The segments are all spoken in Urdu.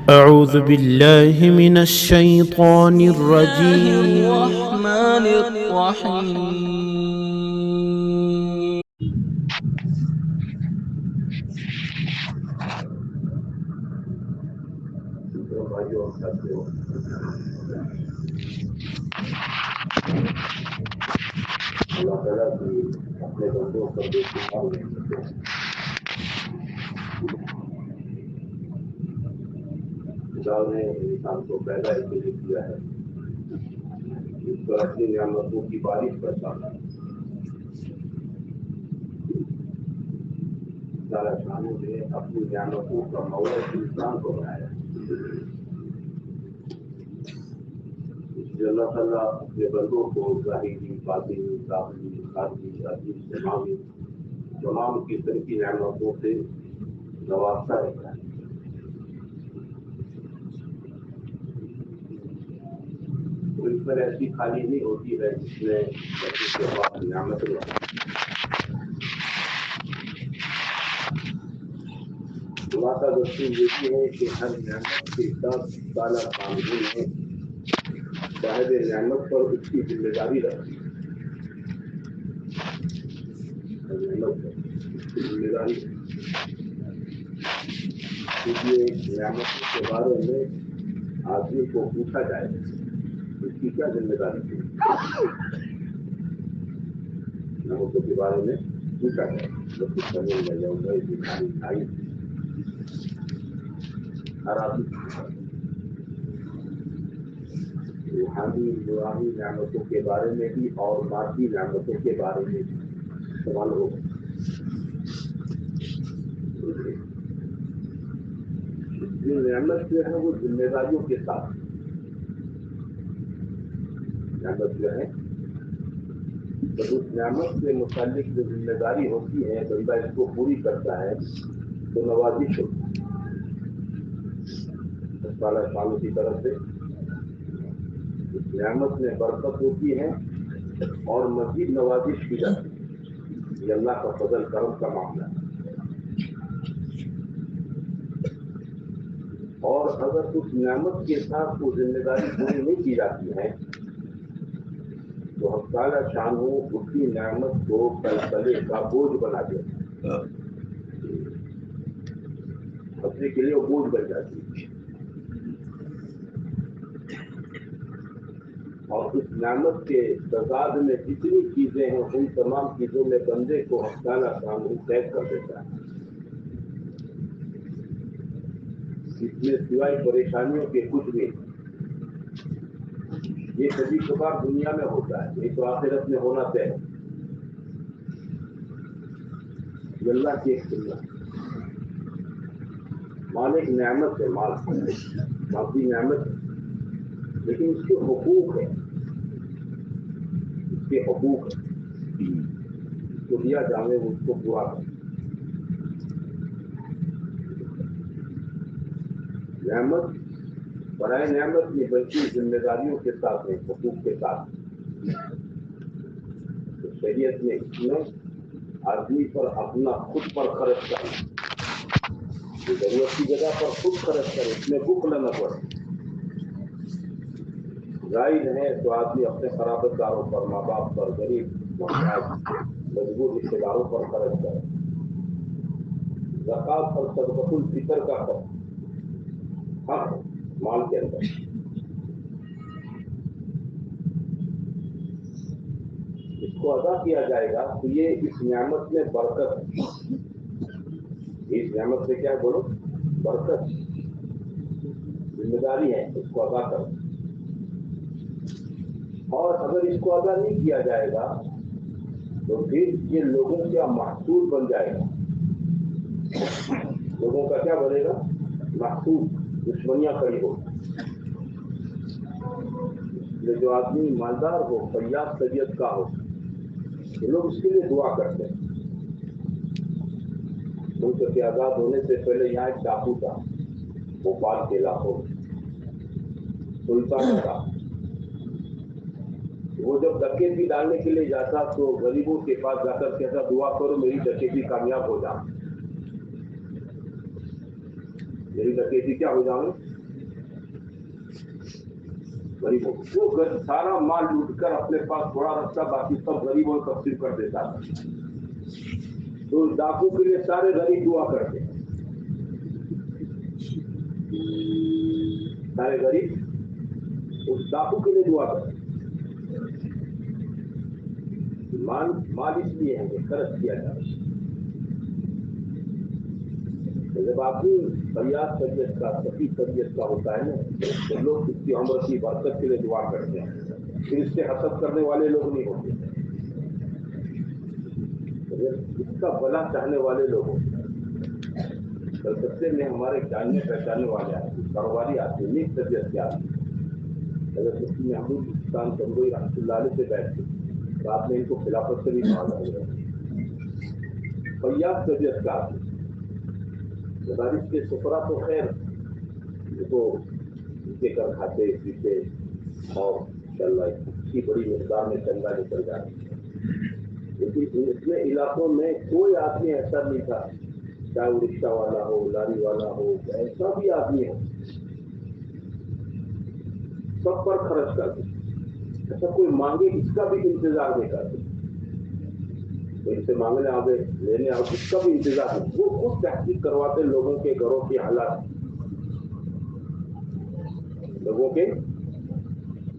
أعوذ بالله من الشيطان الرجيم. الرحمن الرحيم. اللہ تعالیٰ کی اپنے بندوں پر بے شمار نعمتیں ہیں۔ خدا نے انسان کو پیدا اس لیے کیا ہے اس پر اپنی نعمتوں کی بارش برسانا ہے۔ تعالیٰ شانوں نے اپنی نعمتوں کا مورد انسان کو بنایا ہے۔ اس لیے اللہ تعالیٰ اپنے بندوں کو ظاہری، باطنی، داخلی، خارجی، عزیز، سماوی تمام قسم کی نعمتوں سے نوازتا رہتا ہے۔ تو اس پر ایسی خالی نہیں ہوتی ہے جس میں اس کے پاس نعمت نہیں ہے۔ اللہ کا دستور یہ ہے کہ ہر نعمت کے ساتھ تعالیٰ قانون ہے صاحب نعمت پر اس کی ذمہ داری رکھتی ہے۔ ہر نعمت پر اس کی ذمہ داری اس لیے نعمتوں کے بارے میں آدمی کو پوچھا جائے اس کی کیا ذمہ داری تھی۔ نعمتوں کے بارے میں پوچھا جائے جب کچھ کرنے لگا جاؤں اس کی کھائی ہر آدمی روحانی نورانی نعمتوں کے بارے میں بھی اور مادی نعمتوں کے بارے میں بھی سوال ہوگا۔ جو نعمت جو ہے وہ ذمہ داریوں کے ساتھ نعمت جو ہے تو اس نعمت سے متعلق جو ذمہ داری ہوتی ہے بندہ اس کو پوری کرتا ہے تو نوازش ہوتی ہے اللہ تعالیٰ کی طرف سے اس نعمت میں برکت ہوتی ہے اور مزید نوازش کی جاتی ہے۔ یہ اللہ کا فضل کرم کا معاملہ ہے۔ اور اگر اس نعمت کے ساتھ وہ ذمہ داری پوری نہیں کی جاتی ہے تو ہم تعالیٰ شان ہو اس کی نعمت کو کلکلے کا بوجھ بنا دے بچے کے لیے وہ بوجھ بن جاتی ہے۔ اور اس نعمت کے تضاد میں جتنی چیزیں ہیں ان تمام چیزوں میں بندے کو ہم تعالیٰ شان ہو قید کر دیتا ہے۔ اس میں سوائے پریشانیوں کے کچھ بھی یہ کبھی کبھار دنیا میں ہوتا ہے، یہ تو آخرت میں ہونا طے ہے۔ یہ اللہ کی ایک سنت مال ایک نعمت ہے، مادی نعمت ہے لیکن اس کے حقوق ہے، اس کے حقوق ہے اس کو دیا جانے اس کو پورا کرے۔ نعمت برائے نعمت نہیں بلکہ ذمہ داریوں کے ساتھ ہے، حقوق کے ساتھ۔ تو شریعت نے اس میں آدمی پر اپنا خود پر خرچ کرنا، ضرورت کی جگہ پر خود خرچ کرے، اس میں بخل نہ پڑے۔ ظاہر ہے تو آدمی اپنے قرابت داروں پر، ماں باپ پر، غریب محتاج مجبور رشتے داروں پر خرچ کرے۔ زکوٰۃ اور صدقۃ الفطر کا حق ہے مال کے اندر، اس کو ادا کیا جائے گا تو یہ اس نعمت میں برکت ہے۔ اس نعمت سے کیا بولو؟ برکت، ذمہ داری ہے اس کو ادا کرنا۔ اور اگر اس کو ادا نہیں کیا جائے گا تو پھر یہ لوگوں کا محصول بن جائے گا۔ لوگوں کا کیا بنے گا؟ محصول، دشمنیاں کھڑی ہو۔ یہ جو آدمی مالدار ہو، فیاض طبیعت کا ہو، یہ لوگ اس کے لیے دعا کرتے ہیں۔ ملک کے آزاد ہونے سے پہلے یہاں ایک ڈاکو تھا بھوپال کے علاقوں میں، سلطان تھا۔ وہ جب ڈکیتی ڈالنے کے لیے جاتا تو غریبوں کے پاس جا کر کہتا دعا کرو میری ڈکیتی کامیاب ہو جائے، میری ڈکیتی کیا ہو جائے، غریبوں وہ سارا مال لوٹ کر اپنے پاس تھوڑا رکھتا, باقی سب غریبوں کو تقسیم کر دیتا تھا. تو ڈاکو کے لیے سارے غریب دعا کرتے, سارے غریب اس ڈاکو کے لیے دعا کرتے. مال اس لیے ہے کہ خرچ کیا جائے. جب آدمی فریاد طبیعت کا سفید طبیعت کا ہوتا ہے نا, تو لوگ اس کی عمر کی برکت کے لیے دعا کرتے ہیں, پھر اس سے حسد کرنے والے لوگ نہیں ہوتے, اس کا بھلا چاہنے والے لوگ ہوتے ہیں. کلکتے میں ہمارے جاننے پہچاننے والے آتے ہیں, کاروباری آتے ہیں, نیک طبیعت کے آتے ہیں. اگر مفتی محمود پاکستان کمزوری رحمۃ اللہ علیہ سے بیٹھتے, رات میں ان کو خلافت سے بھی کہا جائے. فریاد طبیعت کا آتے ہیں. بارش کے سفرا تو خیر وہ کے کر کھاتے پیتے اور انشاءاللہ اچھی بڑی مقدار میں چندہ نکل جاتے. لیکن اتنے علاقوں میں کوئی آدمی ایسا نہیں تھا, چاہے وہ رکشہ والا ہو, لاری والا ہو, ایسا بھی آدمی ہو, سب پر خرچ کرتے. ایسا کوئی مانگے اس کا بھی انتظار نہیں کرتے. ان سے مانگنے آگے لینے آؤ اس کا بھی انتظار ہے. وہ خود تحقیق کرواتے لوگوں کے گھروں کے حالات, لوگوں کے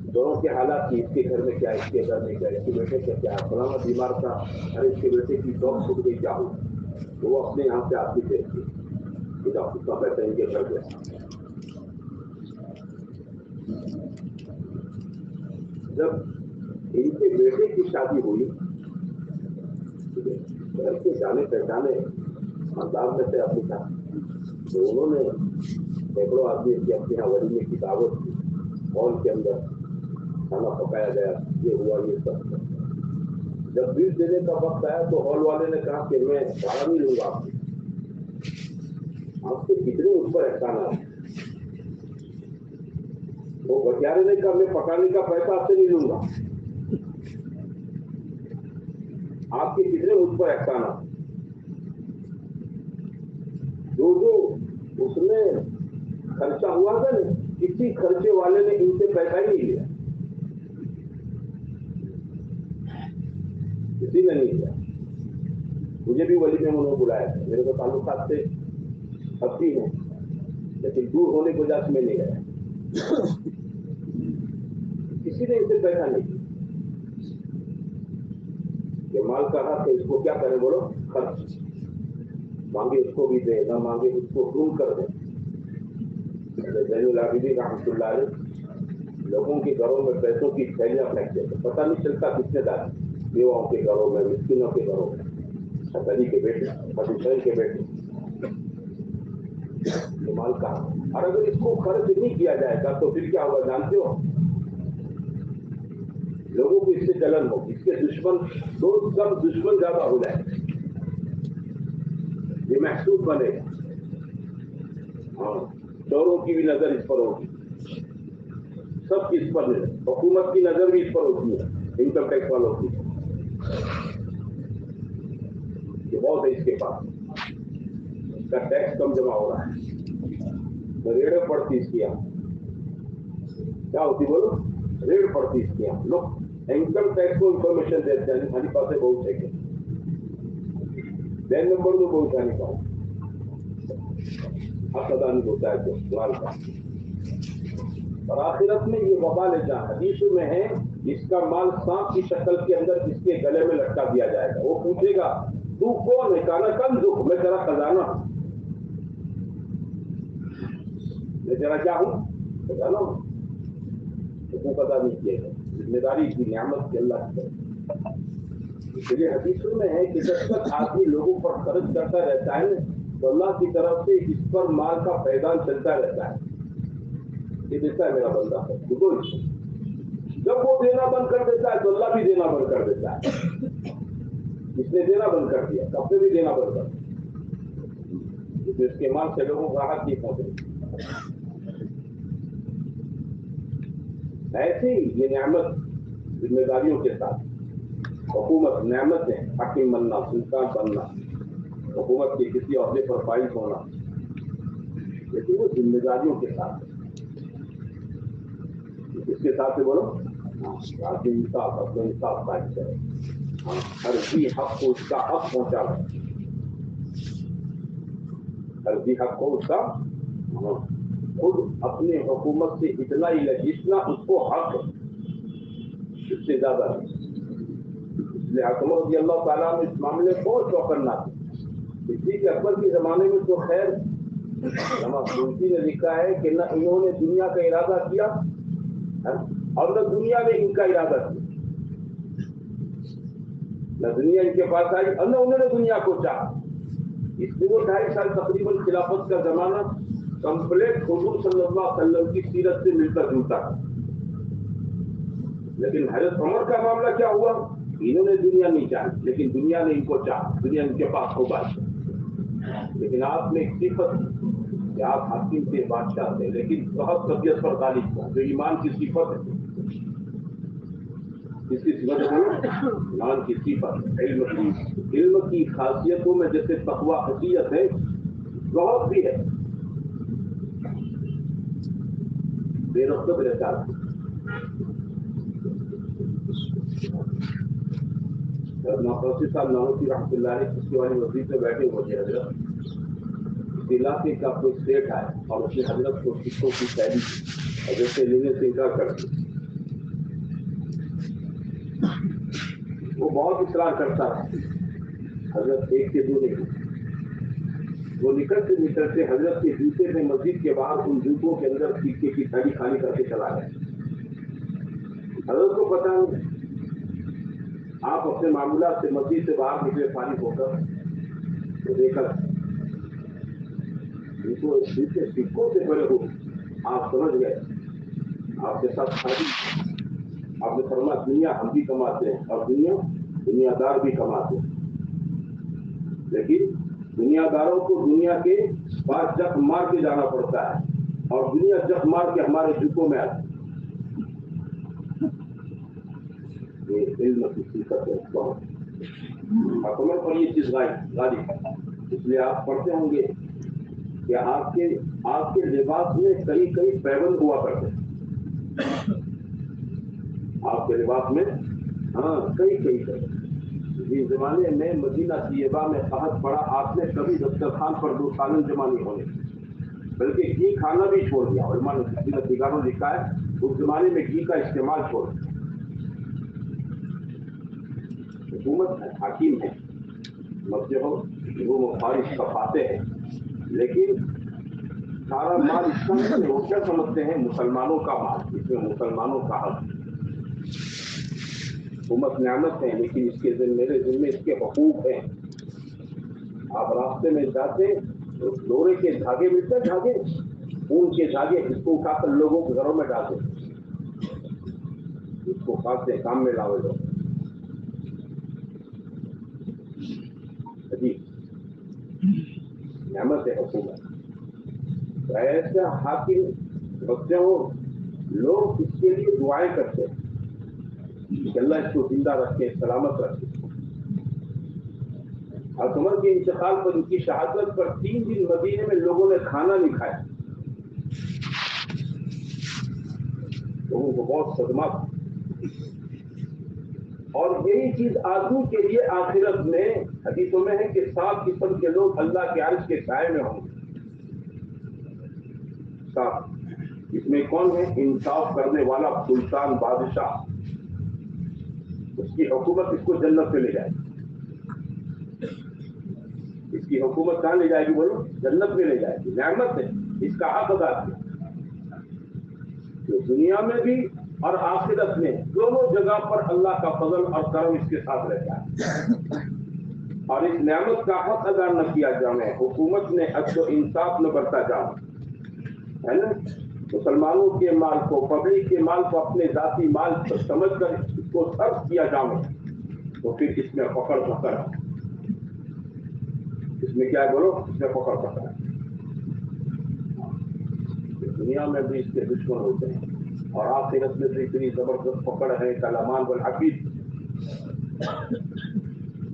گھروں کے حالات کی, اس کے گھر میں کیا, اس کے گھر میں کیا, اس کے بیٹے کا کیا, فلانا بیمار تھا, ارے اس کے بیٹے کی ڈاک چھوٹ گئی, کیا ہو. تو وہ اپنے یہاں سے آدمی دیکھتے کتنا پیسہ ان کے گھر گیا. جب ان کے بیٹے کی شادی ہوئی, گھر کے جانے پہچانے خاندان میں سے اپنی تھا, تو انہوں نے سینکڑوں آدمی کی اپنے یہاں ولیمے کی دعوت کی, ہال کے اندر کھانا پکایا گیا, یہ ہوا یہ سب. جب بیل دینے کا وقت آیا تو ہال والے نے کہا کہ میں بھاڑا نہیں لوں گا آپ کے کتنے اوپر احسان. وہ بٹیارے نے کہا میں پکانے کا پیسہ آپ سے نہیں لوں گا, آپ کے کتنے اس پر احسانات. جو اس میں خرچہ ہوا تھا نا, کسی خرچے والے نے ان سے پیسہ ہی نہیں لیا, کسی نے نہیں لیا. مجھے بھی ولی میں انہوں نے بلایا تھا, میرے کو تعلقات سے اب بھی ہیں, لیکن دور ہونے کی وجہ سے میں نہیں گیا. کسی نے ان سے پیسہ نہیں لیا. مال کا حق ہے, اس کو کیا کریں بولو, خرچ. مانگے اس کو بھی دے, نہ مانگے اس کو ڈھونڈ کر دے. زین العابدین رحمۃ اللہ علیہ لوگوں کے گھروں میں پیسوں کی تھیلیاں پھینکتے تھے, پتہ نہیں چلتا کتنے دار, بیواؤں کے گھروں میں, مسکینوں کے گھروں میں, حسنی کے بیٹے, حسین کے بیٹے. یہ مال کا حق, اور اگر اس کو خرچ نہیں کیا جائے گا تو پھر کیا ہوگا جانتے ہو, لوگوں کو اس سے جلن ہوگی, اس کے دشمن دوست کم, دشمن زیادہ ہو جائے, یہ محسوس بنے گا. ہاں, چوروں کی بھی نظر اس پر ہوگی, سب کی اس پر نظر, حکومت کی نظر بھی اس پر ہوتی ہے, انکم ٹیکس والوں کی. یہ بہت ہے اس کے پاس, اس کا ٹیکس کم جمع ہو رہا ہے. ریڑیں پڑتی اس کی یہاں, کیا ہوتی بولو, ریڑ پڑتی اس کی یہاں. لوگ انکم ٹیکس کو انفارمیشن دیتے ہیں, ہمارے پاس بہت ہے کہ پین نمبر تو بہت نہیں پاؤں, حق ادا نہیں ہوتا ہے تو مال کا. اور آخرت میں یہ وبال ہے, جہاں حدیث میں ہے اس کا مال سانپ کی شکل کے اندر اس کے گلے میں لٹکا دیا جائے گا. وہ پوچھے گا تو کون ہے, کانا کم دکھ, میں تیرا خزانہ, میں تیرا کیا ہوں, خزانہ ہوں. حقوق ادا نہیں کیے گا, ذمہ داری کی نعمت کی اللہ کی طرف. اس لیے حدیثوں میں ہے کہ جب تک آدمی لوگوں پر خرچ کرتا رہتا ہے تو اللہ کی طرف سے اس پر مال کا فیضان چلتا رہتا ہے. یہ دیکھتا ہے میرا بندہ, جب وہ دینا بند کر دیتا ہے تو اللہ بھی دینا بند کر دیتا ہے. اس نے دینا بند کر دیا, کپڑے بھی دینا بند کر دیا, اس کے مال سے لوگوں کو راحت نہیں پہنچے. ایسے ہی یہ نعمت ذمہ داریوں کے ساتھ, حکومت نعمت ہے, حاکم بننا, سلطان بننا, حکومت کے کسی عہدے پر فائز ہونا, لیکن وہ ذمہ داریوں کے ساتھ. اس کے ساتھ سے بولو آدمی انصاف اپنا انصاف قائم کرے، ہر بھی حق کو اس کا حق پہنچا رہے، ہر بھی حق کو اس کا خود اپنے حکومت سے اتنا ہی لے جتنا اس کو حق اس سے زیادہ ہے۔ اس لیے حکومت رضی اللہ تعالیٰ نے اس معاملے کو چوکنا تھا۔ اسی کے اکبر کے زمانے میں تو خیر سیوطی نے لکھا ہے کہ نہ انہوں نے دنیا کا ارادہ کیا اور نہ دنیا نے ان کا ارادہ کیا، نہ دنیا ان کے پاس آئی اور نہ انہوں نے دنیا کو چاہا۔ اس لیے وہ 2.5 سال تقریباً خلافت کا زمانہ کمپلیٹ حضور صلی اللہ علیہ وسلم کی سیرت سے ملتا جلتا تھا۔ لیکن حضرت عمر کا معاملہ کیا ہوا؟ انہوں نے دنیا نہیں چاہی لیکن دنیا نے ان کو چاہا، دنیا ان کے پاس ہو پائی۔ لیکن آپ میں ایک صفت کہ آپ حاکم تھے، بادشاہ تھے، لیکن بہت طبیعت پر غالب تھا، جو ایمان کی صفت ہے۔ اس کی صفت ہے ایمان کی صفت، علم کی خاصیتوں میں جیسے تقویٰ خشیت ہے، بہت بھی ہے، بے رغبت رہتا ہے۔ نوقوسی صاحب نانوتی رحمۃ اللہ علیہ کسی والی مسجد میں بیٹھے ہوئے تھے، حضرت اس علاقے کا کوئی سیٹ آیا اور اس نے حضرت کو سکھوں کی شاعری حضرت سے لینے سے انکار کر دیا۔ وہ بہت اصرار کرتا رہا، حضرت ایک کے دو نہیں، وہ نکلتے حضرت کے جوتے میں مسجد کے باہر ان جوتوں کے اندر سکے کی تھیلی خالی کر کے چلا گیا۔ حضرت کو پتا نہیں، آپ اپنے معاملات سے مسجد سے باہر نکلے فارغ ہو کر تو دیکھا سکوں سے بڑے ہو، آپ سمجھ گئے آپ کے ساتھ شادی، آپ نے فرمایا دنیا ہم بھی کماتے ہیں اور دنیا دار بھی کماتے ہیں، لیکن دنیا داروں کو دنیا کے پاس جخ مار کے جانا پڑتا ہے اور دنیا جخ مار کے ہمارے جوتوں میں آتی ہے۔ یہ علم کی صفت ہے حکومت پر یہ چیز غالب ہے۔ اس لیے آپ پڑھتے ہوں گے کہ آپ کے لباس میں کئی پیبند ہوا کرتے ہیں، آپ کے لباس میں کئی پیبند۔ جس زمانے میں مدینہ طیبہ میں قحط پڑا، آپ نے کبھی دسترخوان پر 2 سالن جمع نہیں ہونے بلکہ گھی کھانا بھی چھوڑ دیا۔ علماء نے دیگروں نے لکھا ہے اس زمانے میں گھی کا استعمال چھوڑ دیا۔ حکومت ہے، حاکم ہے، وہ فارش کا فاتح ہے، لیکن سارا مال اس کا نہیں ہے۔ وہ کیا سمجھتے ہیں؟ مسلمانوں کا مال، اس میں مسلمانوں کا حق۔ حکومت نعمت ہے لیکن اس کے میرے ذمہ اس کے حقوق ہیں۔ آپ راستے میں جاتے تو لورے کے دھاگے ملتے، دھاگے اون کے دھاگے، اس کو اٹھا کر لوگوں کے گھروں میں ڈالتے، اس کو کھاتے کام میں لاؤ لوگ۔ نعمت ہے حکومت۔ ایسا حاکم بچے ہو، لوگ اس کے لیے دعائیں کرتے ہیں کہ اللہ اس کو زندہ رکھے، سلامت رکھے۔ عمر کے انتقال پر، ان کی شہادت پر 3 دن مدینے میں لوگوں نے کھانا نہیں کھایا، لوگوں کو بہت صدمہ تھا۔ اور یہی چیز آدمی کے لیے آخرت میں حدیثوں میں ہے کہ 7 قسم کے لوگ اللہ کے عرش کے سائے میں ہوں گے۔ 7 اس میں کون ہے؟ انصاف کرنے والا سلطان، بادشاہ، اس کی حکومت اس کو جنت میں لے جائے گی۔ اس کی حکومت کہاں لے جائے گی؟ بولو، جنت میں لے جائے گی۔ نعمت ہے، اس کا حق ادا کیا۔ تو دنیا میں بھی اور آخرت میں دونوں جگہ پر اللہ کا فضل اور کرم اس کے ساتھ رہتا ہے۔ اور اس نعمت کا حق ادا نہ کیا جائے، حکومت نے عدل و انصاف نہ برتا جائے، ہے نا؟ مسلمانوں کے مال کو، پبلک کے مال کو اپنے ذاتی مال سمجھ کر اس کو صرف کیا جائے تو پھر اس میں فخر ہے۔ اس میں کیا ہے؟ بولو، اس میں فخر ہے۔ دنیا میں بھی اس کے دشمن ہوتے ہیں اور آخرت میں تو اتنی زبردست پکڑ ہے کلامان والحفیظ۔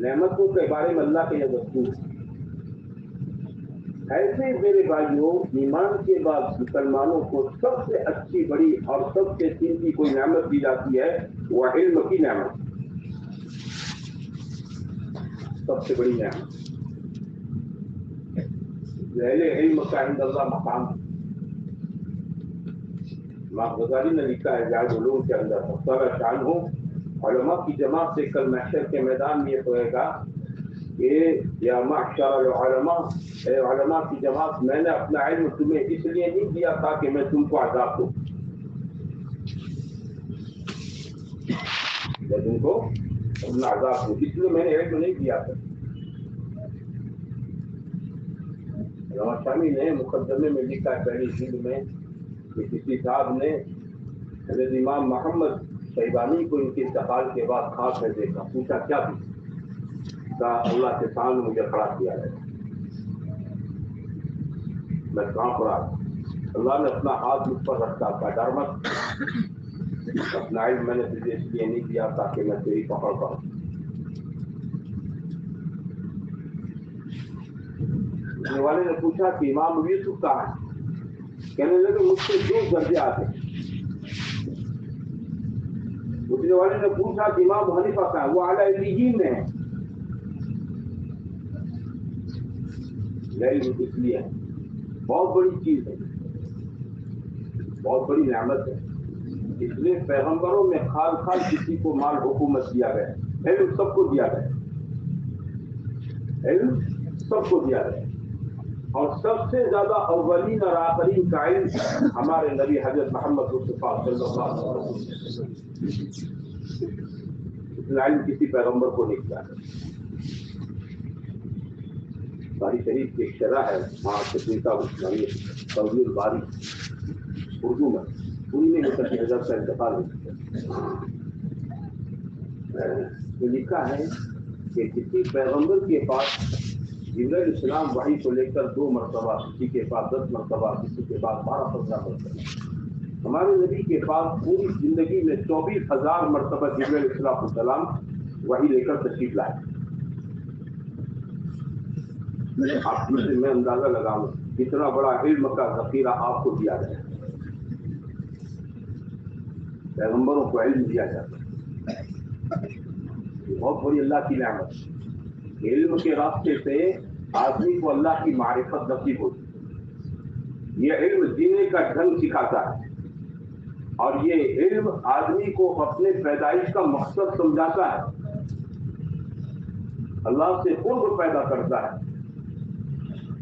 نعمتوں کے بارے میں اللہ کے یہ دستور، ایسے میرے بھائیوں ایمان کے بعد مسلمانوں کو سب سے اچھی بڑی اور سب سے قیمتی کوئی نعمت دی جاتی ہے وہ علم کی نعمت، سب سے بڑی نعمت۔ اہل علم کا عند اللہ مقام، امام غزالی نے لکھا ہے جائز علوم کے اندر مختار شان ہو علماء کی جماعت سے کل محشر کے میدان میں یہ ہوئے گا کہ یا معشر العلماء، اے علماء کی جماعت، میں نے اپنا علم تمہیں اس لیے نہیں دیا تھا کہ میں تم کو عذاب دوں، میں تم کو اپنا عذاب دوں، اس لیے میں نے علم نہیں دیا تھا۔ علامہ شامی نے مقدمے میں لکھا ہے پہلی جلد میں کہ کسی صاحب نے حضرت امام محمد شیبانی کو ان کے انتقال کے بعد خواب میں دیکھا، پوچھا کیا تھی؟ کہا اللہ کے سامنے مجھے کھڑا کیا ہے، میں کہاں پڑا؟ اللہ نے اپنا ہاتھ مجھ پر رکھا تھا، ڈر مت، اپنا علم میں نے تجھے اس لیے نہیں دیا تھا کہ میں تیری پکڑ کروں۔ پوچھنے والے نے پوچھا کہ امام یوسف کہاں ہے؟ کہنے لگے مجھ سے 2 درجے آتے۔ پوچھنے والے نے پوچھا کہ امام حنیفہ کہاں ہے؟ وہ اعلیٰ علیین میں ہے۔ علم اس لیے ہے بہت بڑی چیز ہے، بہت بڑی نعمت ہے، اس لیے پیغمبروں میں خال خال کسی کو مال حکومت دیا گیا، علم سب کو دیا گیا، علم سب کو دیا گیا، اور سب سے زیادہ اولین اور آخرین کا علم ہمارے نبی حضرت محمد مصطفیٰ صلی اللہ علیہ وسلم، اتنا علم کسی پیغمبر کو نہیں دیا گیا۔ باری شریف کی ایک شرح ہے وہاں تقریبا اسلامی توضیح الباری اردو میں، ان میں متقی حضرت کا انتقال تو لکھا ہے کہ کسی پیغمبر کے پاس جبرائیل علیہ السلام وحی کو لے کر 2 مرتبہ، کسی کے پاس 10 مرتبہ، کسی کے پاس 12-15 مرتبہ، ہمارے نبی کے پاس پوری زندگی میں 24,000 مرتبہ جبرائیل علیہ السلام وحی لے کر تشریف لائے۔ آپ سے میں اندازہ لگاؤں کتنا بڑا علم کا ذخیرہ آپ کو دیا جائے، پیغمبروں کو علم دیا جاتا ہے، بہت بڑی اللہ کی نعمت۔ علم کے راستے سے آدمی کو اللہ کی معرفت نصیب ہوتی ہے، یہ علم جینے کا ڈھنگ سکھاتا ہے، اور یہ علم آدمی کو اپنے پیدائش کا مقصد سمجھاتا ہے، اللہ سے قرب پیدا کرتا ہے،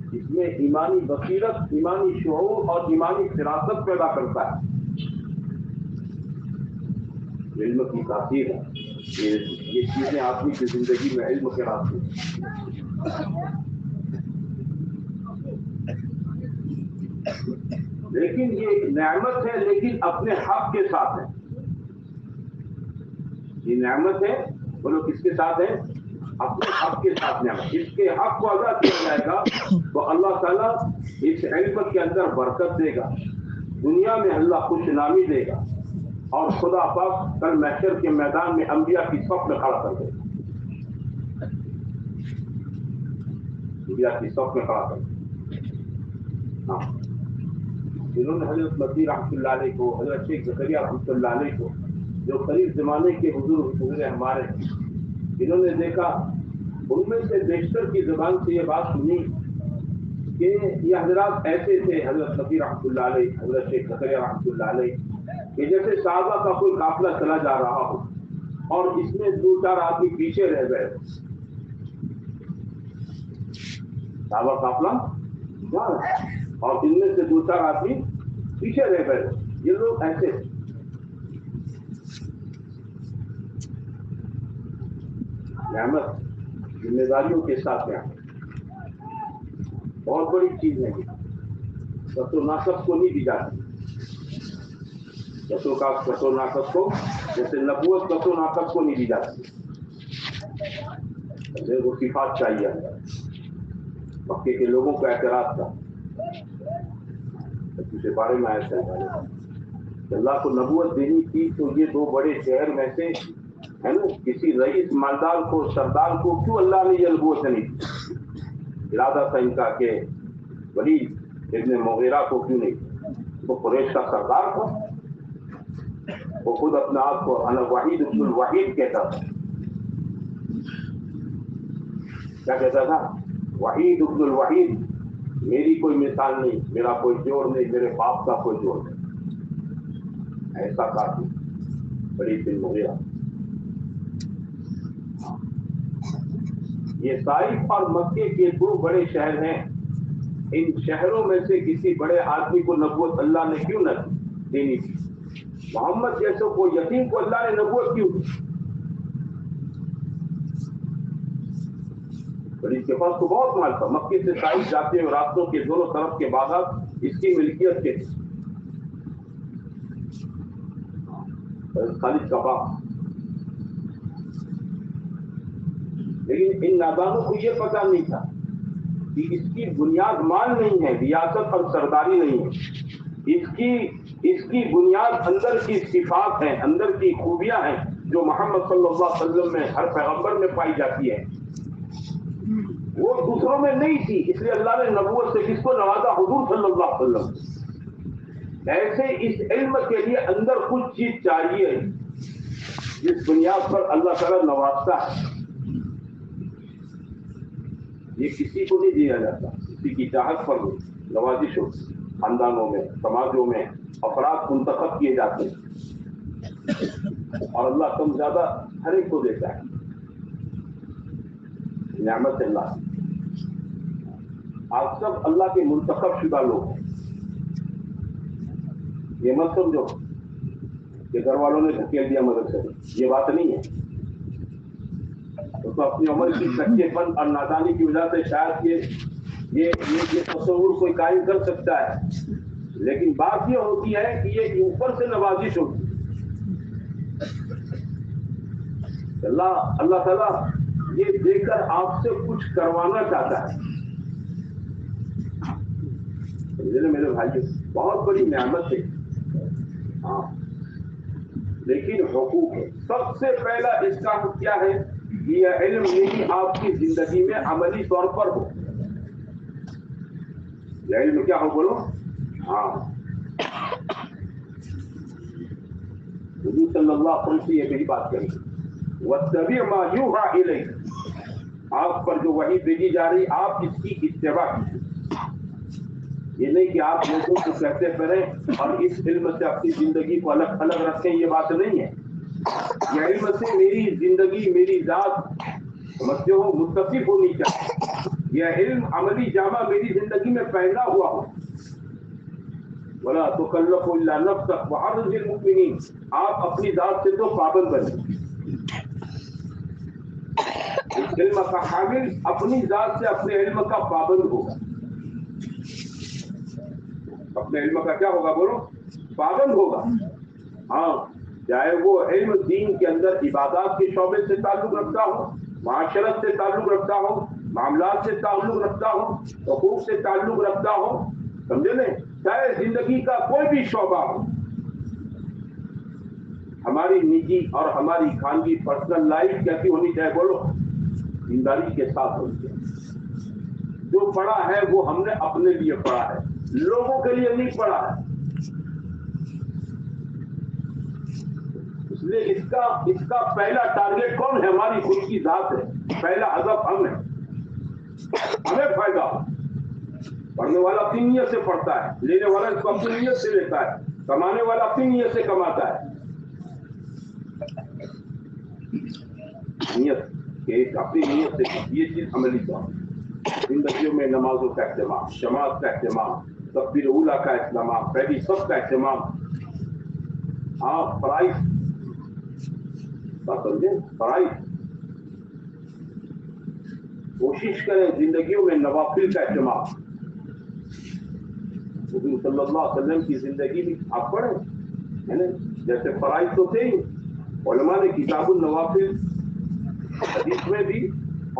اس میں ایمانی بصیرت، ایمانی شعور اور ایمانی فراست پیدا کرتا ہے۔ علم کی تاثیر ہے، یہ چیزیں آدمی کی زندگی میں علم کے راستے، لیکن یہ ایک نعمت ہے، لیکن اپنے حق کے ساتھ ہے۔ یہ نعمت ہے، بولو کس کے ساتھ ہے؟ اپنے حق کے ساتھ نعمت، اس کے حق کو ادا کیا جائے گا تو اللہ تعالیٰ اس علم کے اندر برکت دے گا، دنیا میں اللہ خوش نامی دے گا، اور خدا پاک کل محشر کے میدان میں انبیاء کی صف میں کھڑا کر دے گا، انبیاء کی صف میں کھڑا کر دے گا۔ جنہوں نے حضرت مسیح رحمۃ اللہ علیہ کو، حضرت شیخ زکریا رحمۃ اللہ علیہ کو، جو قریب زمانے کے حضور ہمارے، جنہوں نے دیکھا، ان میں سے بیشتر کی زبان سے یہ بات سنی کہ یہ حضرات ایسے تھے، حضرت مسیح رحمۃ اللہ علیہ، حضرت شیخ زکریا رحمۃ اللہ علیہ، کہ جیسے صحابہ کا کوئی قافلہ چلا جا رہا ہو اور اس میں 2-4 آدمی پیچھے رہ گئے، صحابہ قافلہ جا رہا ہے اور ان میں سے 2-4 آدمی پیچھے رہ گئے، یہ لوگ ایسے تھے۔ نعمت ذمہ داریوں کے ساتھ نعمت بہت بڑی چیز ہے، کس و ناقص کو نہیں دی جاتی، کس و ناقص کو، جیسے نبوت کس و ناقص کو نہیں دی جاتی، وہ صفات چاہیے۔ مکے کے لوگوں کا اعتراض تھا اس کے بارے میں ایسا ہے کہ اللہ کو نبوت دینی تھی تو یہ 2 بڑے شہر میں سے ہے نا، کسی رئیس مالدار کو، سردار کو کیوں اللہ نے یہ نبوت نہیں دی؟ ارادہ تھا ان کا کہ ولید ابن مغیرہ کو کیوں نہیں؟ وہ قریش کا سردار تھا، وہ خود اپنے آپ کو انا وحید ابن الوحید کہتا تھا. کیا کہتا تھا؟ وحید ابن الوحید، میری کوئی مثال نہیں، میرا کوئی جوڑ نہیں، میرے باپ کا کوئی جوڑ نہیں. ایسا کافی ولید بن مغیرہ. یہ طائف اور مکے کے دو بڑے شہر ہیں. ان شہروں میں سے کسی بڑے آدمی کو نبوت اللہ نے کیوں نہ دینی تھی؟ محمد جیسے کو یتیم کو اللہ نے نبوت کیوں دی؟ ولید کے پاس تو بہت مال تھا. مکے سے طائف جاتے ہوئے راستوں کے دونوں طرف کے باغات اس کی ملکیت کے تھے. خالد کا باغ. لیکن ان نادانوں کو یہ پتا نہیں تھا کہ اس کی بنیاد مال نہیں ہے، ریاست اور سرداری نہیں ہے. اس کی بنیاد اندر کی صفات ہیں، اندر کی خوبیاں ہیں جو محمد صلی اللہ علیہ وسلم میں ہر پیغمبر میں پائی جاتی ہے. وہ دوسروں میں نہیں تھی، اس لیے اللہ نے نبوت سے کس کو نوازا؟ حضور صلی اللہ علیہ وسلم. ایسے اس علم کے لیے اندر کچھ چیز چاہیے جس بنیاد پر اللہ تعالیٰ نوازتا ہے. یہ کسی کو نہیں دیا جاتا، کسی کی چاہت پر نوازش ہو. خاندانوں میں، سماجوں میں افراد منتخب کیے جاتے ہیں اور اللہ کم زیادہ ہر ایک کو دیتا ہے. نعمت اللہ. آپ سب اللہ کے منتخب شدہ لوگ ہیں. یہ مت سمجھو کہ گھر والوں نے دھکیل دیا مدد سے، یہ بات نہیں ہے. تو اپنی عمر کی کچے پن اور نادانی کی وجہ سے شاید یہ تصور کوئی قائم کر سکتا ہے، لیکن بات یہ ہوتی ہے کہ یہ اوپر سے نوازش ہوتی ہے. اللہ تعالیٰ یہ دے کر آپ سے کچھ کروانا چاہتا ہے. میرے بھائی بہت بڑی نعمت ہے. ہاں، لیکن حقوق ہے. سب سے پہلا اس کا کیا ہے؟ یہ علم یہی آپ کی زندگی میں عملی طور پر ہو. یہ علم کیا ہو؟ بولو. ہاں، حضور صلی اللہ علیہ وسلم سے یہ میری بات کریں. وَاتَّبِعْ مَا يُوحَىٰ إِلَيْكَ، آپ پر جو وحی بھیجی جا رہی آپ اس کی اتباع کیجیے. یہ نہیں کہ آپ لوگوں کو کہتے پھریں اور اس علم سے اپنی زندگی کو الگ الگ رکھیں، یہ بات نہیں ہے. یہ علم سے میری زندگی، میری ذات سمجھتے ہو متصف ہونی چاہیے. یہ علم عملی جامہ میری زندگی میں پہنا ہوا ہو. وَلَا تُكَلَّفُ إِلَّا نَفْسَكَ وَحَرِّجِ الْمُؤْمِنِينَ. آپ اپنی ذات سے تو پابند بنیں. اس علم کا حامل اپنی ذات سے اپنے علم کا پابند ہوگا. اپنے علم کا کیا ہوگا؟ بولو. پابند ہوگا. ہاں، چاہے وہ علم دین کے اندر عبادات کے شعبے سے تعلق رکھتا ہو، معاشرت سے تعلق رکھتا ہو، معاملات سے تعلق رکھتا ہو، حقوق سے تعلق رکھتا ہو. سمجھے نا؟ چاہے زندگی کا کوئی بھی شعبہ ہو. ہماری نجی اور ہماری خانگی پرسنل لائف کیسی ہونی چاہیے؟ بولو. دینداری کے ساتھ ہونی چاہیے. جو پڑھا ہے وہ ہم نے اپنے لیے پڑھا ہے، لوگوں کے لیے نہیں پڑھا ہے. اس لیے اس کا پہلا ٹارگیٹ کون ہے؟ ہماری خود کی ذات ہے. پہلا ہدف ہم ہے، ہمیں فائدہ ہو. پڑھنے والا اپنی نیت سے پڑھتا ہے، لینے والا اس کو اپنی نیت سے لیتا ہے، کمانے والا اپنی نیت سے کماتا ہے. نیت کہ اپنی نیت سے یہ چیز عملی طور زندگیوں میں نمازوں کا اہتمام، جماعت کا اہتمام، تکبیر اولیٰ کا اہتمام، پہلی صف کا اہتمام. ہاں، فرائض بات سمجھے. فرائض کوشش کریں زندگیوں میں نوافل کا اہتمام. حضور صلی اللہ علیہ وسلم کی زندگی میں آپ پڑھیں ہے نا، جیسے فرائض تو تھے ہی، علماء نے کتاب النوافل حدیث میں بھی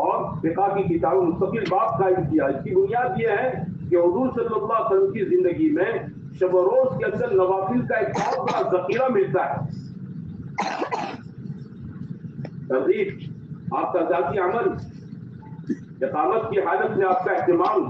اور فقہ کی کتاب مستقل باب قائم کیا. اس کی بنیاد یہ ہے کہ حضور صلی اللہ علیہ وسلم کی زندگی میں شب و روز کے اندر نوافل کا ایک بہت بڑا ذخیرہ ملتا ہے. ترغیب، آپ کا ذاتی عمل، اقامت کی حالت میں آپ کا اہتمام،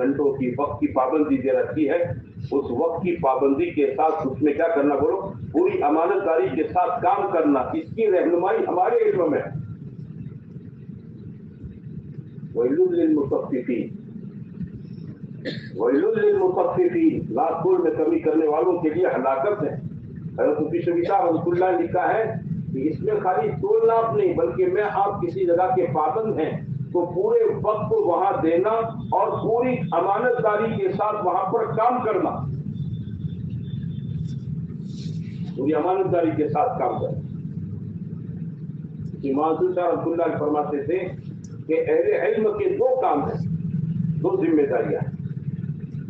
گھنٹوں کی وقت کی پابندی دے رکھی ہے، اس وقت کی پابندی کے ساتھ اس میں کیا کرنا بولو، پوری امانت داری کے ساتھ کام کرنا، اس کی رہنمائی ہمارے علم میں۔ وَيْلٌ لِّلْمُطَفِّفِينَ، وَيْلٌ لِّلْمُطَفِّفِينَ، ناپ تول میں کمی کرنے والوں کے لیے ہلاکت ہے۔ حضرت مفتی شفیع صاحب رحمۃ اللہ نے لکھا ہے کہ اس میں خالی تول ناپ نہیں، بلکہ میں آپ کسی جگہ کے پابند ہیں تو پورے وقت کو وہاں دینا اور پوری امانت داری کے ساتھ وہاں پر کام کرنا، پوری امانت داری کے ساتھ کام کرنا۔ امام صاحب رحمۃ اللہ فرماتے تھے کہ اہل علم کے دو کام ہیں، دو ذمہ داریاں ہیں۔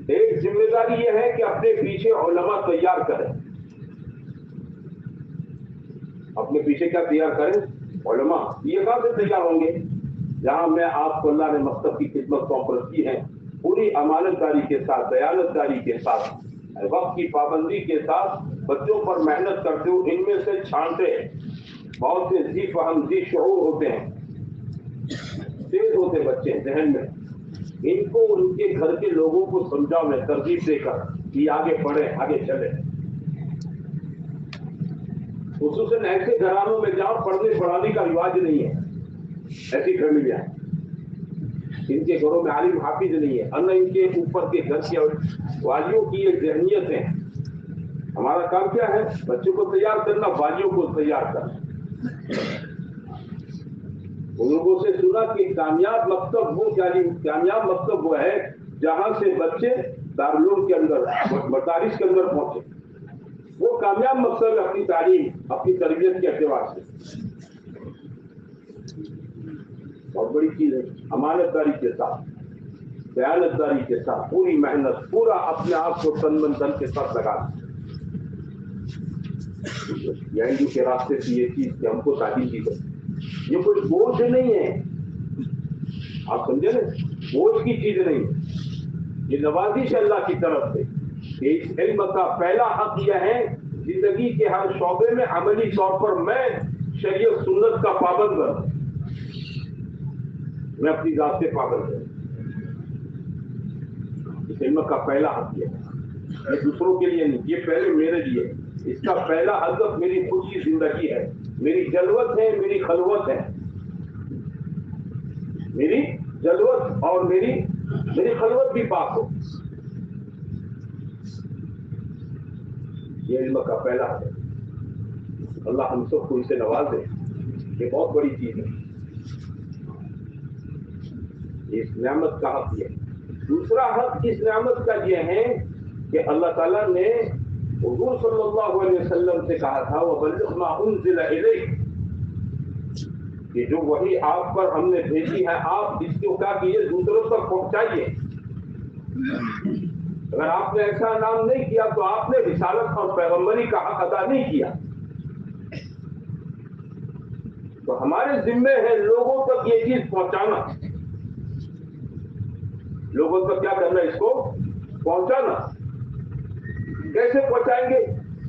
ایک ذمہ داری یہ ہے کہ اپنے پیچھے علماء تیار کریں، اپنے پیچھے کیا تیار کریں؟ علماء۔ یہ کہاں سے تیار ہوں گے؟ جہاں میں آپ کو اللہ نے مکتب کی خدمت سونپ کی ہے، پوری امانت داری کے ساتھ، دیانت داری کے ساتھ، وقت کی پابندی کے ساتھ بچوں پر محنت کرتے ہو، ان میں سے چھانٹے بہت سے ذی فہم ذی شعور ہوتے ہیں، تیز ہوتے بچے ذہن میں، ان کو ان کے گھر کے لوگوں کو سمجھاؤ میں ترغیب دے کر کہ آگے بڑھے، آگے چلے۔ خصوصاً ایسے گھرانوں میں جہاں پڑھنے پڑھانے کا رواج نہیں ہے، ایسی فیملیاں ان کے گھروں میں عالم حافظ نہیں ہے، اور نہ ان کے اوپر کے گھر کے والیوں کی یہ ذہنیت ہے۔ ہمارا کام کیا ہے؟ بچوں کو تیار کرنا، والیوں کو تیار کرنا۔ بزرگوں سے سنا کہ کامیاب مکتب وہ کامیاب مکتب وہ ہے جہاں سے بچے دارالعلوم کے اندر، مدارس کے اندر پہنچے، وہ کامیاب مقصد ہے اپنی تعلیم، اپنی تربیت کے اعتبار سے۔ بہت بڑی چیز ہے، امانت داری کے ساتھ، دیانت داری کے ساتھ، پوری محنت، پورا اپنے آپ کو تن من دھن کے ساتھ لگانا۔ یعنی کے راستے سے یہ چیز کہ ہم کو تعلیم دی گئی، یہ کوئی بوجھ نہیں ہے، آپ سمجھے نا، بوجھ کی چیز نہیں ہے، یہ نوازش اللہ کی طرف سے۔ اس علم کا پہلا حق یہ ہے زندگی کے ہر شعبے میں عملی طور پر میں شریعت سنت کا پابند بنوں، میں اپنی ذات سے پابند ہوں۔ اس علم کا پہلا حق یہ ہے، یہ دوسروں کے لیے نہیں، یہ پہلے میرے لیے۔ اس کا پہلا ہدف میری خود کی زندگی ہے، میری جلوت ہے، میری خلوت ہے، میری جلوت اور میری خلوت بھی پاک ہو۔ یہ علم کا پہلا ہے، اللہ ہم سب کو اسے نواز دے، یہ بہت بڑی چیز ہے، اس نعمت کا حق یہ ہے۔ دوسرا حق اس نعمت کا یہ ہے کہ اللہ تعالیٰ نے حضور صلی اللہ علیہ وسلم سے کہا تھا وَبَلِّغْ مَا أُنزِلَ إِلَيْكَ، کہ جو وحی آپ پر ہم نے بھیجی ہے آپ اس کو کیا کیجیے، دوسروں تک پہنچائیے۔ اگر آپ نے ایسا نام نہیں کیا تو آپ نے رسالت اور پیغمبری کا حق ادا نہیں کیا۔ تو ہمارے ذمے ہے لوگوں تک یہ چیز پہنچانا، لوگوں تک کیا کرنا، اس کو پہنچانا۔ کیسے پہنچائیں گے؟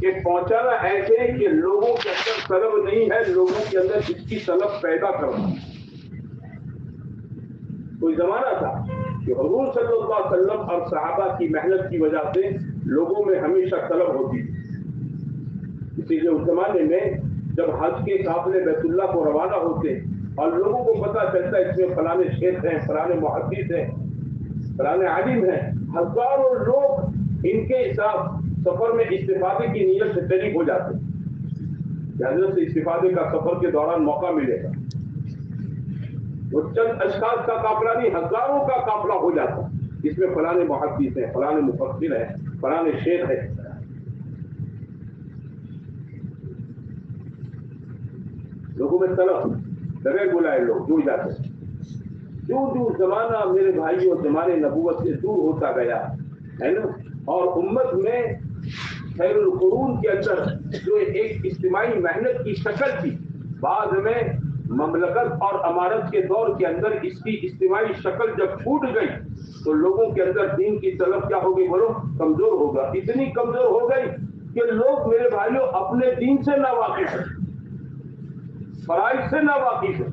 کہ پہنچانا ایسے کہ لوگوں کے اندر طلب نہیں ہے، لوگوں کے اندر اس کی طلب پیدا کرنا۔ کوئی زمانہ تھا کہ حضور صلی اللہ علیہ وسلم اور صحابہ کی محنت کی وجہ سے لوگوں میں ہمیشہ طلب ہوتی تھی۔ اسی لیے اس زمانے میں جب حج کے قافلے بیت اللہ کو روانہ ہوتے اور لوگوں کو پتہ چلتا اس میں فلانے شیخ ہیں، فلانے محدث ہیں، فلانے عالم ہیں، ہزاروں لوگ ان کے ساتھ سفر میں استفادے کی نیت سے شریک ہو جاتے ہیں، حضرت سے استفادے کا سفر کے دوران موقع ملے گا۔ وہ چند اشخاص کا قافلہ نہیں، ہزاروں کا قافلہ ہو جاتا، اس میں فلانے محدث ہیں، فلانے مفسر ہیں، فلانے شیخ ہیں۔ لوگوں میں طلب، بغیر بلائے لوگ جڑ جاتے ہیں۔ جو زمانہ میرے بھائیوں زمانے نبوت سے دور ہوتا گیا ہے نا، اور امت میں خیر القرون کے اندر جو ایک اجتماعی محنت کی شکل تھی، بعد میں مملکت اور امارت کے دور کے اندر اس کی اجتماعی شکل جب چھوٹ گئی تو لوگوں کے اندر دین کی طلب کیا ہو گئی بولو، کمزور ہوگا۔ اتنی کمزور ہو گئی کہ لوگ میرے بھائیوں اپنے دین سے ناواقف ہیں، فرائض سے ناواقف ہیں،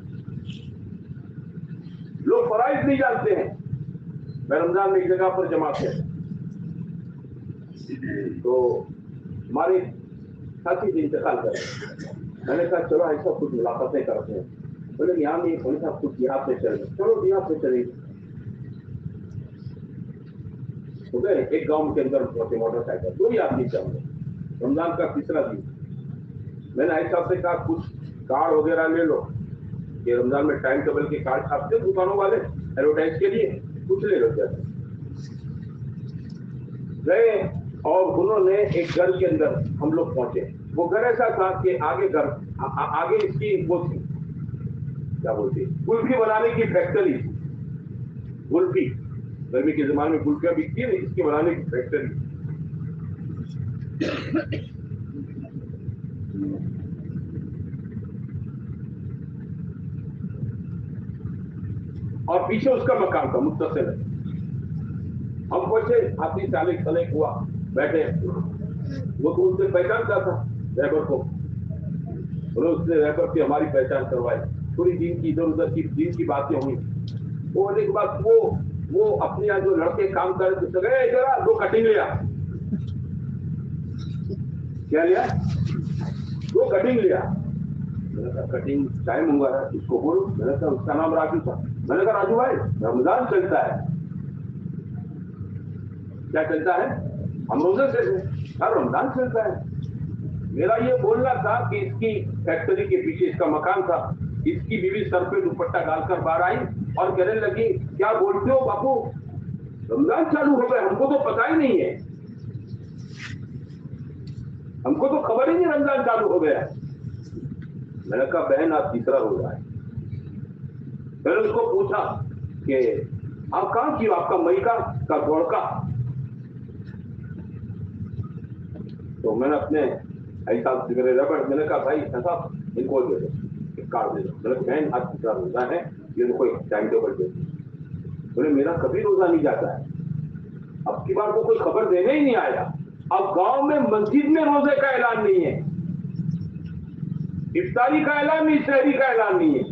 لوگ فرائض نہیں جانتے ہیں۔ میں رمضان میں ایک جگہ پر جمع تھے، تو ہمارے ساتھی سے انتقال کر رہے، میں نے کہا چلو ایسا کچھ ملاقاتیں کرتے ہیں، بولے یہاں میں کون سا کچھ یہاں پہ چلے، چلو یہاں پہ چلے گئے۔ ایک گاؤں کے اندر پہنچے، موٹر سائیکل، 2 آدمی چل رہے، رمضان کا تیسرا دن۔ میں نے ایسا سے کہا کچھ کارڈ وغیرہ لے لو، کہ رمضان میں ٹائم ٹیبل کے کارڈ چھاپتے ہیں دکانوں والے ایڈورٹائز کے لیے، کچھ لے لو جیسے گئے۔ اور انہوں نے ایک گھر کے اندر ہم لوگ پہنچے، وہ گھر ایسا تھا کہ آگے اس کی وہ تھی، کیا بولتے کلفی بنانے کی فیکٹری، کلفی گرمی کے زمانے میں کلفیاں بکتی ہیں، اس کی بنانے کی فیکٹری۔ اور پیچھے اس کا مکان تھا متصل ہے۔ ہم پہنچے، آدمی چالک ہوا، بیٹھے، وہ تو اس سے پہچانتا تھا ڈرائیور کو، اس نے ڈرائیور سے ہماری پہچان کروائی، تھوڑی دین کی ادھر ادھر کی دین کی باتیں ہوئی۔ وہ ہونے کے بعد وہ اپنے یہاں جو لڑکے کام کر رہے تھے، گئے ادھر دو کٹنگ لیا، کیا لیا؟ 2 کٹنگ لیا۔ میں نے کہا کٹنگ ٹائم ہوا ہے، اس کو بولو۔ میں نے کہا اس کا نام راجو تھا۔ میں نے کہا راجو بھائی رمضان چلتا ہے، کیا چلتا ہے؟ ہم روزے سے ہر رمضان چلتا ہے۔ میرا یہ بولنا تھا کہ اس کی فیکٹری کے پیچھے اس کا مکان تھا، اس کی بیوی سر پہ دوپٹہ ڈال کر باہر آئی اور کہنے لگی کیا بولتے ہو باپو، رمضان چالو ہو گئے، ہم کو تو پتا ہی نہیں ہے، ہم کو تو خبر ہی نہیں رمضان چالو ہو گیا۔ میں نے کہا بہن آپ تیسرا روزہ ہے۔ میں نے اس کو پوچھا کہ آپ کہاں کی، آپ کا مئی کا گوڑ کا؟ تو میں نے اپنے ایسا میں نے کہا بھائی صاحب ان کو دے دو، کارڈ دے دو۔ میں نے بہن آج تیسرا روزہ ہے، یہ کوئی ٹائم ٹیبل دے دو۔ بولے میرا کبھی روزہ نہیں جاتا ہے، اب کی بار کو کوئی خبر دینے ہی نہیں آیا۔ اب گاؤں میں مسجد میں روزے کا اعلان نہیں ہے، افطاری کا اعلان نہیں، سحری کا اعلان نہیں ہے،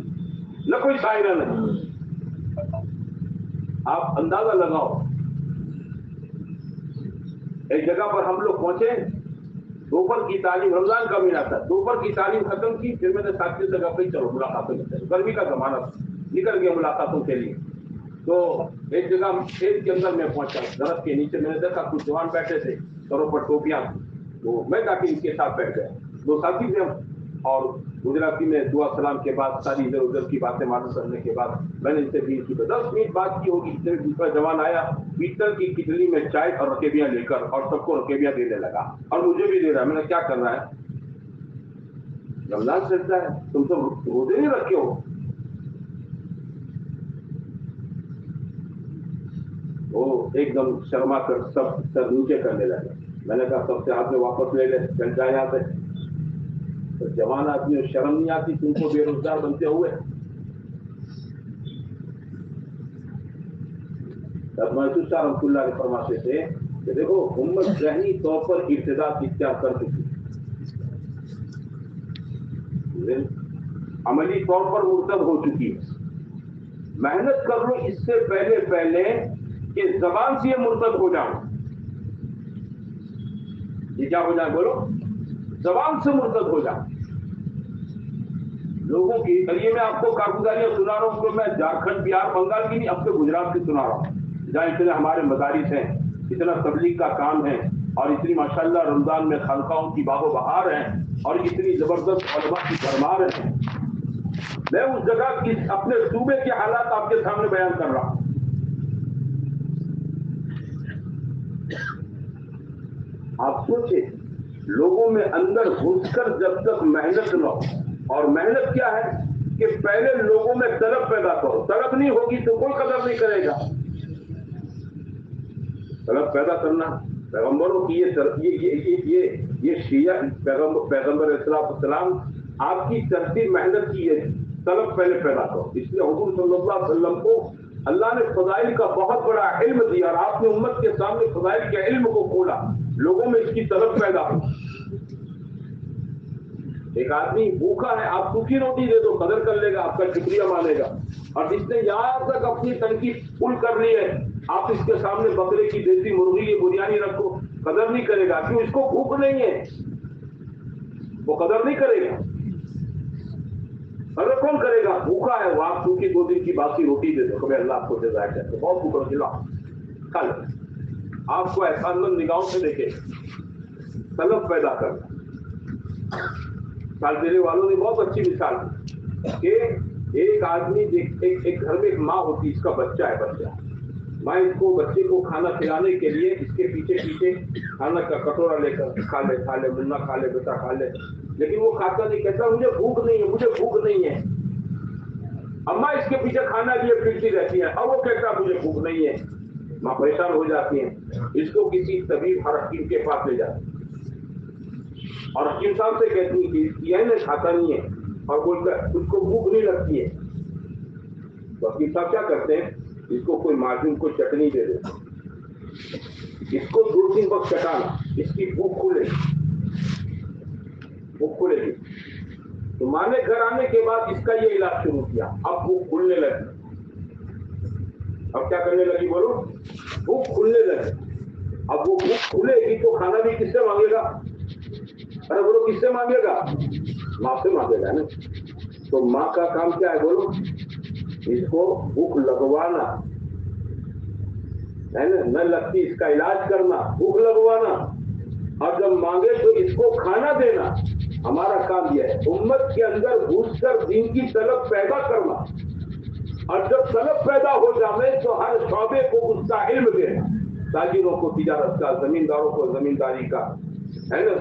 نہ کوئی شاعرہ نہیں۔ آپ اندازہ لگاؤ، ایک جگہ پر ہم لوگ پہنچے، دوپہر کی تعلیم، رمضان کا مہینہ تھا، دوپہر کی تعلیم ختم کی، پھر میں نے ساتھی سے کہا بھائی چلو ملاقاتوں کے لیے، گرمی کا زمانہ تھا، نکل گیا ملاقاتوں کے لیے۔ تو ایک جگہ کھیت کے اندر میں پہنچا، درخت کے نیچے میں نے دیکھا کچھ جوان بیٹھے تھے، سروں پر ٹوپیاں، تو میں جا کے ان کے ساتھ بیٹھ گیا، 2 ساتھی تھے، اور گجراتی میں دعا سلام کے بعد ساری ادھر ادھر کی باتیں معلوم کرنے کے بعد میں نے ان سے دین کی 10 منٹ بات کی ہوگی، اتنے دوسرا جوان آیا، پیتل کی کٹلی میں چائے اور رکیبیاں لے کر، اور سب کو رکیبیاں دینے لگا، اور مجھے بھی دے رہا ہے۔ میں نے کیا کرنا ہے، رمضان چلتا ہے، تم سب روزے نہیں رکھے ہو؟ وہ ایک دم شرما کر سب سر نیچے کرنے لگے۔ میں نے کہا سب سے ہاتھ میں واپس لے لے، چل جائے یہاں سے۔ تو جوان آدمی شرم نہیں آتی تم کو بے روزگار بنتے ہوئے؟ محسوس رحمۃ اللہ علیہ فرماتے تھے کہ دیکھو امت ذہنی طور پر ارتداد اختیار کر چکی، عملی طور پر مرتد ہو چکی ہے۔ محنت کر لو اس سے پہلے کہ زبان سے یہ مرتد ہو جاؤ۔ یہ کیا ہو جائے بولو؟ زبان سے مرتد ہو جاؤ۔ لوگوں کی یہ میں آپ کو کارگزاریاں سنا رہا ہوں، تو میں جھارکھنڈ، بہار، بنگال کی نہیں، اب سے گجرات کی سنا رہا ہوں، جہاں اتنے ہمارے مدارس ہیں، اتنا تبلیغ کا کام ہے، اور اتنی ماشاءاللہ رمضان میں خانقاہوں کی باغ و بہار ہے، اور اتنی زبردست علماء کی بھرمار ہے۔ میں اس جگہ کی اپنے صوبے کے حالات آپ کے سامنے بیان کر رہا ہوں۔ آپ سوچیں، لوگوں میں اندر گھس کر جب تک محنت نہ ہو، اور محنت کیا ہے کہ پہلے لوگوں میں طلب پیدا کرو، طلب نہیں ہوگی تو کوئی قدر نہیں کرے گا۔ طلب پیدا کرنا پیغمبروں کی یہ شیعہ پیغمبر السلام آپ کی ترتیب محنت کی ہے، طلب پہلے پیدا کرو۔ اس لیے حضور صلی اللہ علیہ وسلم کو اللہ نے فضائل کا بہت بڑا علم دیا، اور آپ نے امت کے سامنے فضائل کے علم کو کھولا، لوگوں میں اس کی طلب پیدا ہو۔ ایک آدمی بھوکا ہے، آپ سوکھی روٹی دے دو، قدر کر لے گا، آپ کا شکریہ مانے گا، اور جس نے یہاں تک اپنی تنقید پھول کر لی ہے آپ اس کے سامنے بکرے کی دیسی مرغی کی بریانی رکھو، قدر نہیں کرے گا، کیوں؟ اس کو بھوک نہیں ہے، وہ قدر نہیں کرے گا۔ قدر کون کرے گا؟ بھوکا ہے وہ، آپ کی 2 دن کی باسی روٹی دے دو، اللہ آپ کو جزائے کرتے، بہت بھوکا کھلا کھا لو، آپ کو احسان مند نگاہوں سے دیکھے، طلب پیدا کرنا۔ مثال دینے والوں نے بہت اچھی مثال دی کہ ایک آدمی ایک گھر میں ایک ماں ہوتی، اس کا بچہ ہے، بچہ ماں اس کو بچے کو کھانا کھلانے کے لیے اس کے پیچھے پیچھے کھانا کا کٹورا لے کر کھا لے منا کھا لے بیٹا کھا لے، لیکن وہ کھاتا نہیں، کہتا مجھے بھوک نہیں ہے، مجھے بھوک نہیں ہے۔ اماں اس کے پیچھے کھانا لیے پھرتی رہتی ہے، اب وہ کہتا مجھے بھوک نہیں ہے، ماں پریشان ہو جاتی ہے، اس کو کسی طبیب ہر حکیم کے پاس لے جاتی اور حکیم صاحب سے کہتی ہے کہ یہ نہیں کھاتا نہیں ہے، اور بولتا اس کو بھوک نہیں لگتی ہے، تو حکیم صاحب کیا کرتے ہیں، اس کو کوئی معجون کو چٹنی دے دیتے، اس کو 2-3 وقت چٹانا، اس کی بھوک کھلے گی۔ تو ماں نے گھر آنے کے بعد اس کا یہ علاج شروع کیا، اب بھوک کھلنے لگی، اب کیا کرنے لگی بولو؟ بھوک کھلنے لگی، اب وہ بھوک کھلے گی تو کھانا بھی کس سے مانگے گا؟ ارے بولو کس سے مانگے گا؟ ماں سے مانگے گا نا۔ تو ماں کا کام کیا ہے بولو؟ اس کو بھوک لگوانا ہے نا، نہ لگتی اس کا علاج کرنا، بھوک لگوانا، اور جب مانگے تو اس کو کھانا دینا۔ ہمارا کام یہ ہے امت کے اندر گھس کر دین کی طلب پیدا کرنا، اور جب طلب پیدا ہو جائے تو ہر شعبے کو اس کا علم دینا، تاجروں کو تجارت کا، زمینداروں کو زمینداری کا، ہے نا،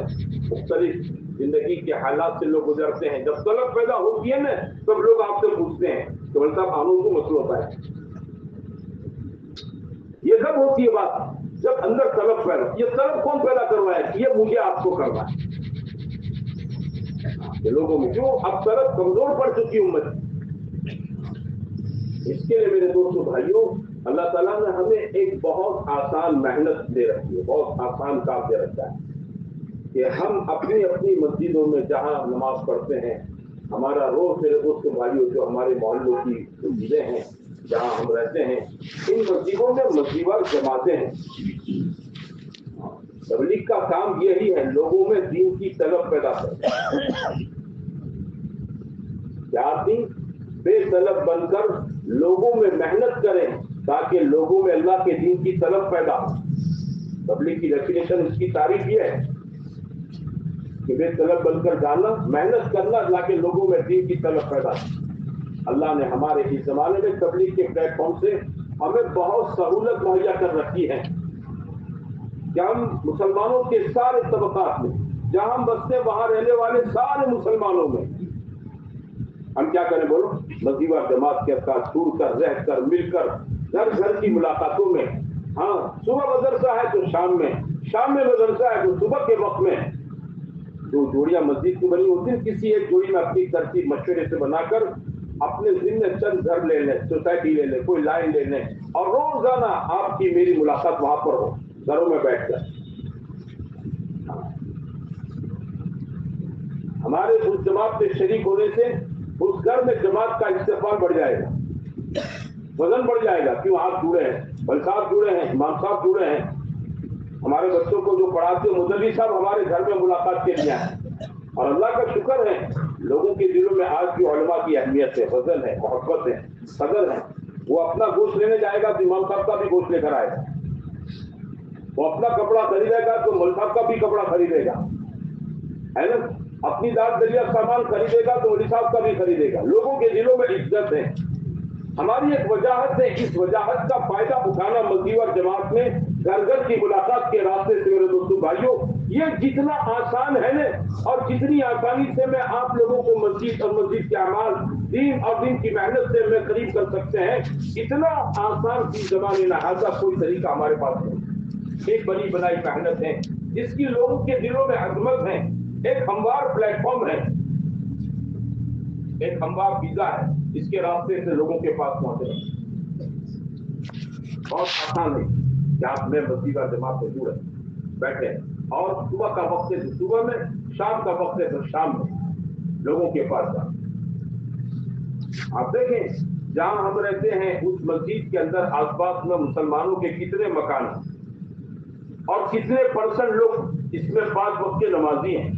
مختلف زندگی کے حالات سے لوگ گزرتے ہیں، جب طلب پیدا ہوتی ہے نا تب لوگ آپ سے پوچھتے ہیں کہ بولتا قانون کو مسئلہ ہوتا ہے، یہ کب ہوتی ہے بات؟ جب اندر طلب پیدا، یہ طلب کون پیدا کروایا؟ یہ مجھے آپ کو کرنا ہے کہ لوگوں میں کیوں اب طلب کمزور پڑ چکی امت۔ اس کے لیے میرے دوستوں بھائیوں، اللہ تعالیٰ نے ہمیں ایک بہت آسان محنت دے رکھی ہے، بہت آسان کام دے رکھا ہے کہ ہم اپنی مسجدوں میں جہاں نماز پڑھتے ہیں، ہمارا روز میرے دوستوں بھائیوں جو ہمارے محلوں کی مسجدیں ہیں جہاں ہم رہتے ہیں، ان مسجدوں میں مسجدوار جماعتیں ہیں۔ تبلیغ کا کام یہی ہے، لوگوں میں دین کی طلب پیدا کرنا، کہ آدمی بے طلب بن کر لوگوں میں محنت کریں تاکہ لوگوں میں اللہ کے دین کی طلب پیدا ہو۔ تبلیغ کی ڈیفینیشن اس کی تعریف یہ ہے کہ بے طلب بن کر جانا، محنت کرنا تاکہ لوگوں میں دین کی طلب پیدا ہو۔ اللہ نے ہمارے اس زمانے میں تبلیغ کے پلیٹ فارم سے ہمیں بہت سہولت مہیا کر رکھی ہے کہ ہم مسلمانوں کے سارے طبقات میں جہاں ہم بستے ہیں وہاں رہنے والے سارے مسلمانوں میں ہم کیا کریں بولو؟ مسجد جماعت کے ساتھ چھوڑ کر رہ کر مل کر گھر کی ملاقاتوں میں، ہاں صبح مدرسہ ہے تو شام میں مدرسہ ہے تو صبح کے وقت میں، جو جوڑیاں مسجد کی بنی ہوتی ہیں کسی ایک جوڑی میں اپنی ترتیب مشورے سے بنا کر اپنے ذمہ چند گھر لے لیں، سوسائٹی لے لیں، کوئی لائن لے لیں، اور روزانہ آپ کی میری ملاقات وہاں پر ہو، گھروں میں بیٹھ کر۔ ہمارے اس جماعت میں شریک ہونے سے اس گھر میں جماعت کا استقبال بڑھ جائے گا، وزن بڑھ جائے گا، کیوں؟ آپ جڑے ہیں، بل صاحب جڑے ہیں، امام صاحب جڑے ہیں، ہمارے بچوں کو جو پڑھاتے ہیں مدرس صاحب ہمارے گھر میں ملاقات کے لیے ہیں، اور اللہ کا شکر ہے لوگوں کے دلوں میں آج بھی علماء کی اہمیت ہے، وزن ہے، محبت ہے، قدر ہے۔ وہ اپنا گوشت لینے جائے گا تو امام صاحب کا بھی گوشت لے کر آئے گا، وہ اپنا کپڑا خریدے گا تو مول صاحب کا بھی کپڑا خریدے گا، ہے نا، اپنی داد دلیا سامان خریدے گا تو مولوی صاحب کا بھی خریدے گا۔ لوگوں کے دلوں میں عزت ہے۔ ہماری ایک وجاہت ہے، اس وجاہت کا فائدہ اٹھانا مسجد اور جماعت میں گھر کی ملاقات کے راستے سے میرے دوستوں بھائیوں، یہ جتنا آسان ہے نا، اور جتنی آسانی سے میں آپ لوگوں کو مسجد اور مسجد کے اعمال، دین اور دین کی محنت سے میں قریب کر سکتے ہیں، اتنا آسان کی زبان لہٰذا کوئی طریقہ ہمارے پاس نہیں۔ ایک بنی بنائی محنت ہے جس کی لوگوں کے دلوں میں عظمت ہے، ایک ہموار پلیٹ فارم ہے، ایک ہموار ویزا ہے، اس کے راستے سے لوگوں کے پاس پہنچے۔ بہت آسان ہے کہ آپ میں مسجد اور جماعت سے جڑے بیٹھے، اور صبح کا وقت ہے تو صبح میں، شام کا وقت ہے تو شام میں لوگوں کے پاس جائیں۔ آپ دیکھیں جہاں ہم رہتے ہیں اس مسجد کے اندر آس پاس میں مسلمانوں کے کتنے مکان ہیں اور کتنے پرسنٹ لوگ اس میں 5 وقت کے نمازی ہیں.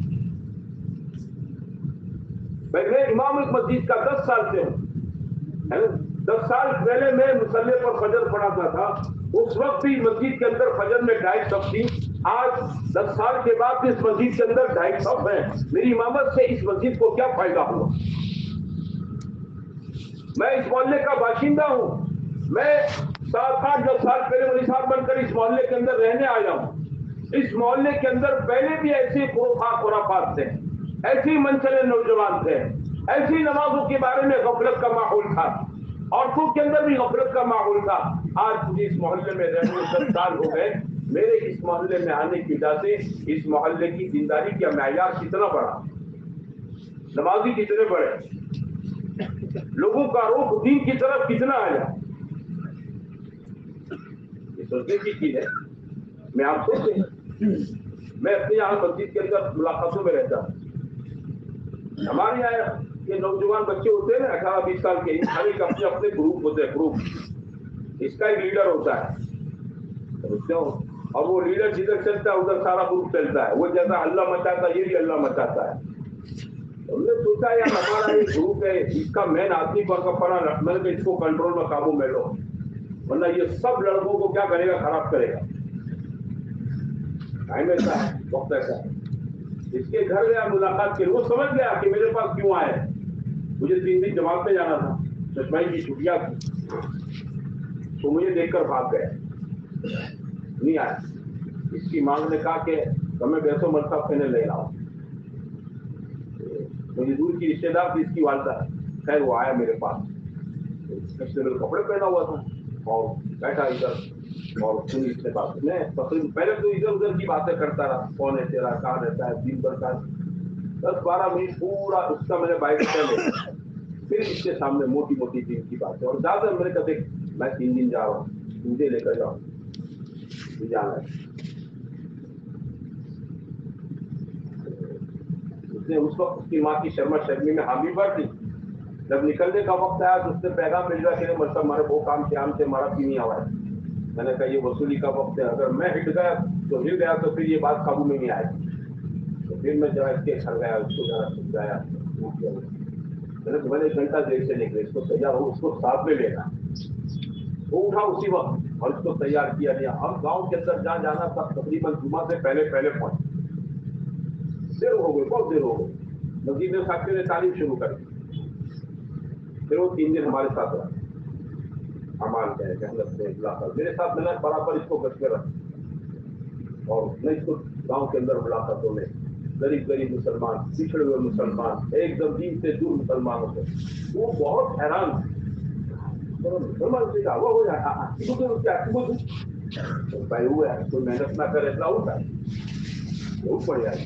میں امام اس مسجد کا 10 سال سے ہوں. 10 سال پہلے میں مصلی پر فجر پڑھاتا تھا. اس وقت بھی مسجد کے اندر فجر میں 250 صف تھی. آج 10 سال کے بعد اس مسجد کے اندر 250 صف ہیں. میری امامت سے اس مسجد کو کیا فائدہ ہوا؟ میں اس محلے کا باشندہ ہوں. میں 7-8-10 سال پہلے مولوی صاحب بن کر اس محلے کے اندر رہنے آیا ہوں. اس محلے کے اندر پہلے بھی ایسے خرافات تھے, ایسی منچلے نوجوان تھے, ایسی نمازوں کے بارے میں غفلت کا ماحول تھا, عورتوں کے اندر بھی غفلت کا ماحول تھا. آج مجھے اس محلے میں رہنے 10 سال ہو گئے. میرے اس محلے میں آنے کی وجہ سے اس محلے کی دینداری کا معیار کتنا بڑا, نمازی کتنے بڑے, لوگوں کا رخ دین کی طرف کتنا آیا. یہ سوچنے کی چیز ہے. میں آپ سوچیں, میں اپنے یہاں مسجد کے اندر ملاقاتوں میں رہتا ہوں. ہمارے یہاں یہ نوجوان بچے ہوتے ہیں نا 18-20 سال کے, ہر ایک اپنے اپنے گروپ ہوتے ہیں. گروپ اس کا ایک لیڈر ہوتا ہے, سمجھتے ہو, اور وہ لیڈر جدھر چلتا ہے ادھر سارا گروپ چلتا ہے. وہ جیسا اللہ مچاتا ہے یہ بھی اللہ مچاتا ہے. ہم نے سوچا یار ہمارا یہ گروپ ہے, اس کا مین آدمی پر کپڑا میں نے اس کو کنٹرول میں قابو میں لو, ورنہ یہ سب لڑکوں کو کیا کرے گا, خراب کرے گا. ٹائم ایسا ہے, وقت ایسا ہے. اس کے گھر گیا ملاقات کے لیے, وہ سمجھ گیا کہ میرے پاس کیوں آئے. مجھے 3 دن جماعت میں جانا تھا, چشمائی کی چھٹیاں تھی, تو مجھے دیکھ کر بھاگ گیا, نہیں آیا. اس کی مانگ نے کہا کہ میں بیسو مرتبہ پہنے لے رہا ہوں. مجھے دور کی رشتے دار تھی اس کی والدہ. خیر وہ آیا میرے پاس, فیشنیبل کپڑے پہنا ہوا تھا اور بیٹھا ادھر اور سنی اس سے بات. میں تقریباً پہلے تو ادھر ادھر کی باتیں کرتا رہا, کون ہے تیرا, کہاں رہتا ہے, دن بھر کا 10-12 منٹ پورا اس کا میں نے بائک چلے. پھر اس کے سامنے موٹی موٹی دن کی باتیں, اور زیادہ میں نے کہا دیکھ میں 3 دن جا رہا ہوں, مجھے لے کر جاؤ, جانا ہے. اس وقت اس کی ماں کی شرما شرمی میں حامی پر تھی. جب نکلنے کا وقت آیا تو اس سے پیغام مل گیا کہ مطلب ہمارے وہ کام سے ہم سے ہمارا بھی نہیں آوا ہے. میں نے کہا یہ وصولی کا وقت ہے, اگر میں ہٹ گیا تو ہل گیا تو پھر یہ بات قابو میں نہیں آئے. تو پھر میں ذرا اس کے گھر گیا, اس کو ذرا سمجھایا. میں نے 1 گھنٹہ دیر سے نکلے, اس کو تیار ہو, اس کو ساتھ میں لینا. وہ اٹھا اسی وقت اور اس کو تیار کیا گیا. ہم گاؤں کے اندر جہاں جانا تھا تقریباً جمعہ سے پہلے پہنچے. دیر ہو گئی, بہت دیر ہو گئی. مسجد میں صاحب نے تعلیم شروع کر دی. پھر وہ 3 دن ہمارے ساتھ رہا. امان کہے کہ میرے ساتھ میں نے برابر اس کو گھر میں رکھا, اور میں اس کو گاؤں کے اندر ملاقاتوں میں غریب مسلمان, پچھڑے ہوئے مسلمان, ایک دم دین سے دور مسلمان ہوتے. وہ بہت حیران مسلمان سے کہا وہ ہو جائے بھائی ہوا ہے, کوئی محنت نہ کرے اتنا ہوتا ہے, ضرور پڑ جائے.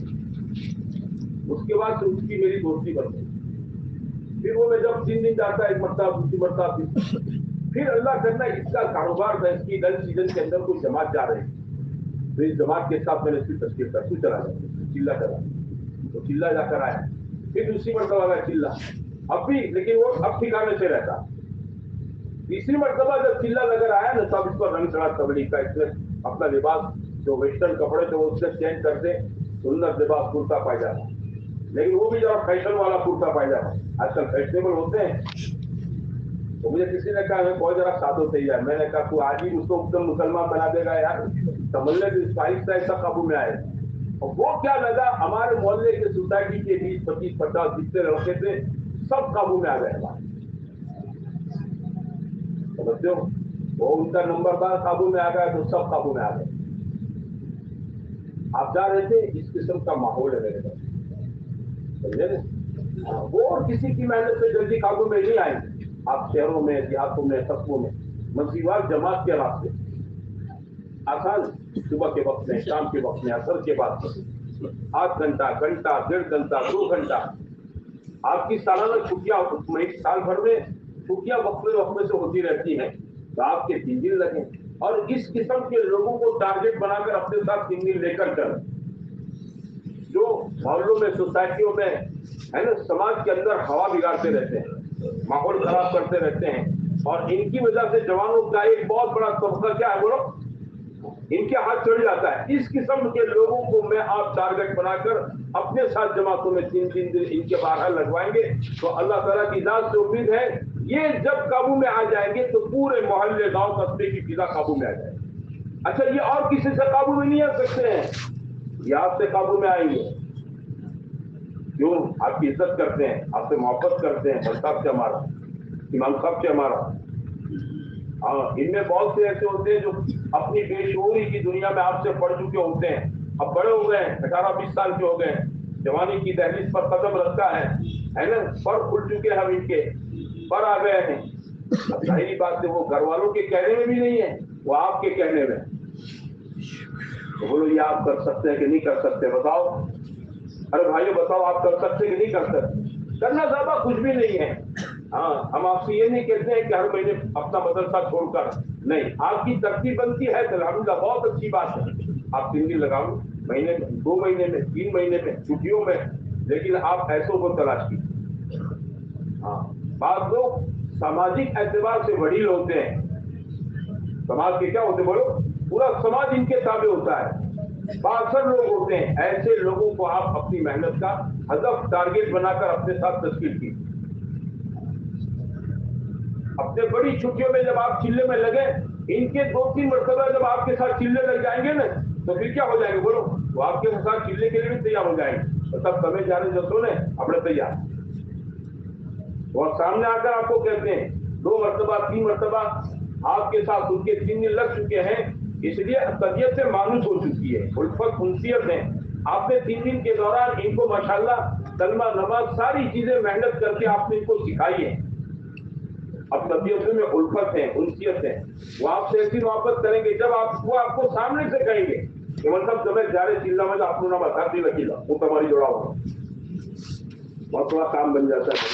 اس کے بعد سے اس کی میری دوستی بن گئی. پھر وہ میں جب 3 دن جاتا ہے, 1 مرتبہ, دوسری مرتبہ, پھر اللہ کرنا اس کا کاروبار تھا. اس کی گن سیزن کے اندر کوئی جماعت جا رہی ہے, تو اس جماعت کے ساتھ میں نے اس کی تشکیل کر تو چلا جاتا, چلا کرا تو چلا جا کر آیا. پھر دوسری مرتبہ گیا چلا, اب بھی, لیکن وہ اب ٹھکانے سے رہتا. تیسری مرتبہ جب چلا لگر آیا نا, تب اس پر رنگ چڑھا تبلیغ کا. اس نے اپنا لباس جو ویسٹرن کپڑے تھے وہ اس سے چینج کر دے, سنت لباس کرتا پائجامہ, لیکن وہ بھی ذرا فیشن والا کرتا پائجامہ. آج کل فیشنیبل ہوتے ہیں. تو مجھے کسی نے کہا میں کوئی ذرا سادو تیار. میں نے کہا تو آج ہی اس کو ایک دم مسلمان بنا دے گا یار, سمجھ لے تو آہستہ آہستہ قابو میں آئے. اور وہ کیا لگا, ہمارے محلے کے سوسائٹی کے 20-25-50 جتنے لڑکے تھے سب قابو میں آ گئے ہمارے. سمجھتے ہو, وہ ان کا نمبردار قابو میں آ گیا تو سب قابو میں آ گئے. آپ جا رہے تھے, اس قسم کا ماحول ہے میرے پاس, سمجھے نا. وہ اور کسی کی محنت سے جلدی قابو میں نہیں آئیں گے. آپ شہروں میں, دیہاتوں میں, قصبوں میں مسجد جماعت کے راستے آسان, صبح کے وقت میں, شام کے وقت میں, عصر کے بعد 8 گھنٹہ, 1.5 گھنٹہ, 2 گھنٹہ. آپ کی سالانہ چھٹیاں, سال بھر میں چھٹیاں وقفے سے ہوتی رہتی ہیں, تو آپ کے 3 دن لگیں. اور اس قسم کے لوگوں کو ٹارگیٹ بنا کر اپنے ساتھ 3 دن لے کر چل, جو محلوں میں, سوسائٹیوں میں ہے نا, سماج کے اندر ہوا بگاڑتے رہتے ہیں, ماحول خراب کرتے رہتے ہیں, اور ان کی وجہ سے جوانوں کا ایک بہت بڑا طبقہ کیا ہے بولو ان کے ہاتھ چڑھ جاتا ہے. اس قسم کے لوگوں کو میں آپ ٹارگٹ بنا کر اپنے ساتھ جماعتوں میں 3 دن ان کے باہر لگوائیں گے. تو اللہ تعالیٰ کی ذات سے امید ہے یہ جب قابو میں آ جائیں گے تو پورے محلے گاؤں قصبے کی فضا قابو میں آ جائے گی. اچھا یہ اور کسی سے قابو میں نہیں آ سکتے ہیں, یہ آپ سے قابو میں آئیں گے. کیوں؟ آپ کی عزت کرتے ہیں, آپ سے محبت کرتے ہیں, بل صاحب سے ہمارا, امام صاحب سے ہمارا. ہاں ان میں بہت سے ایسے ہوتے ہیں جو اپنی بے شعوری کی دنیا میں آپ سے پڑ چکے ہوتے ہیں, اب بڑے ہو گئے ہیں, 18-20 سال کے ہو گئے ہیں, جوانی کی دہلیز پر قدم رکھتا ہے نا, پر کھل چکے ہیں, ہم ان کے پر آ گئے ہیں. اب ظاہری بات ہے وہ گھر والوں کے کہنے میں بھی نہیں ہے, وہ آپ کے کہنے میں. تو بولو یہ آپ کر سکتے ہیں کہ نہیں کر سکتے بتاؤ؟ ارے بھائیو بتاؤ آپ کر سکتے کہ نہیں کر سکتے؟ کرنا زیادہ کچھ بھی نہیں ہے. ہاں ہم آپ سے یہ نہیں کہتے ہیں کہ ہر مہینے اپنا مدرسہ چھوڑ کر, نہیں, آپ کی ترتیب بنتی ہے تو الحمدللہ بہت اچھی بات ہے. آپ 3 دن لگاؤ, مہینے میں, 2 مہینے میں, 3 مہینے میں, چھٹیوں میں, لیکن آپ ایسوں کو تلاش کیجیے. ہاں بعض لوگ سماجک اعتبار سے وڈیل ہوتے ہیں. سماج کے کیا ہوتے بولو, پورا سماج ان کے تابع ہوتا ہے. بااثر لوگ ہوتے ہیں, ایسے لوگوں کو آپ اپنی محنت کا ہدف ٹارگیٹ بنا کر اپنے ساتھ تشکیل کیجیے. اپنے بڑی چھٹیوں میں جب آپ چلے میں لگے, ان کے 2-3 مرتبہ جب آپ کے ساتھ چلے لگ جائیں گے نا تو پھر کیا ہو جائیں گے بولو, وہ آپ کے ساتھ چلنے کے لیے بھی تیار ہو جائیں گے. تو تب سمے جانے جو سونے اپنے تیار, اور سامنے آ کر آپ کو کہتے ہیں 2 مرتبہ 3 مرتبہ آپ کے ساتھ ان کے 3 دن لگ چکے ہیں, اس لیے طبیعت سے مانوس ہو چکی ہے, الفت انسیت ہے. آپ نے 3 دن کے دوران ان کو ماشاءاللہ کلمہ نماز ساری چیزیں محنت کر کے آپ نے ان کو سکھائی ہے. اب طبیعت میں الفت ہے, انسیت ہے, وہ آپ سے ایسی محبت کریں گے جب وہ آپ کو سامنے سے کہیں گے کہ مطلب جب جارے چلنا میں آپ کو بتاتی لکیلا وہ تمہاری جوڑا ہوا, بہت بڑا کام بن جاتا ہے.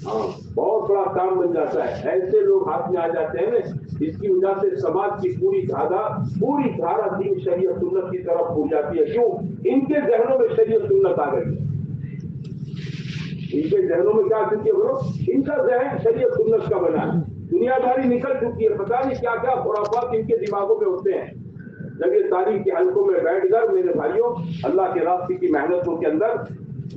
ہاں بہت بڑا کام بن جاتا ہے. ایسے لوگ ہاتھ میں آ جاتے ہیں نا, اس کی وجہ سے سماج کی پوری دھارا دین شریعت سنت کی طرف ہو جاتی ہے. کیوں؟ ان کے ذہنوں میں شریعت سنت آ گئی. ان کے ذہنوں میں کیا چکی ہے بولو, ان کا ذہن شریعت سنت کا بنا ہے. دنیا داری نکل چکی ہے, پتہ نہیں کیا کیا خرافات ان کے دماغوں میں ہوتے ہیں. جگہ تاریخ کے حلقوں میں بیٹھ کر میرے بھائیوں اللہ کے راستے کی محنتوں کے اندر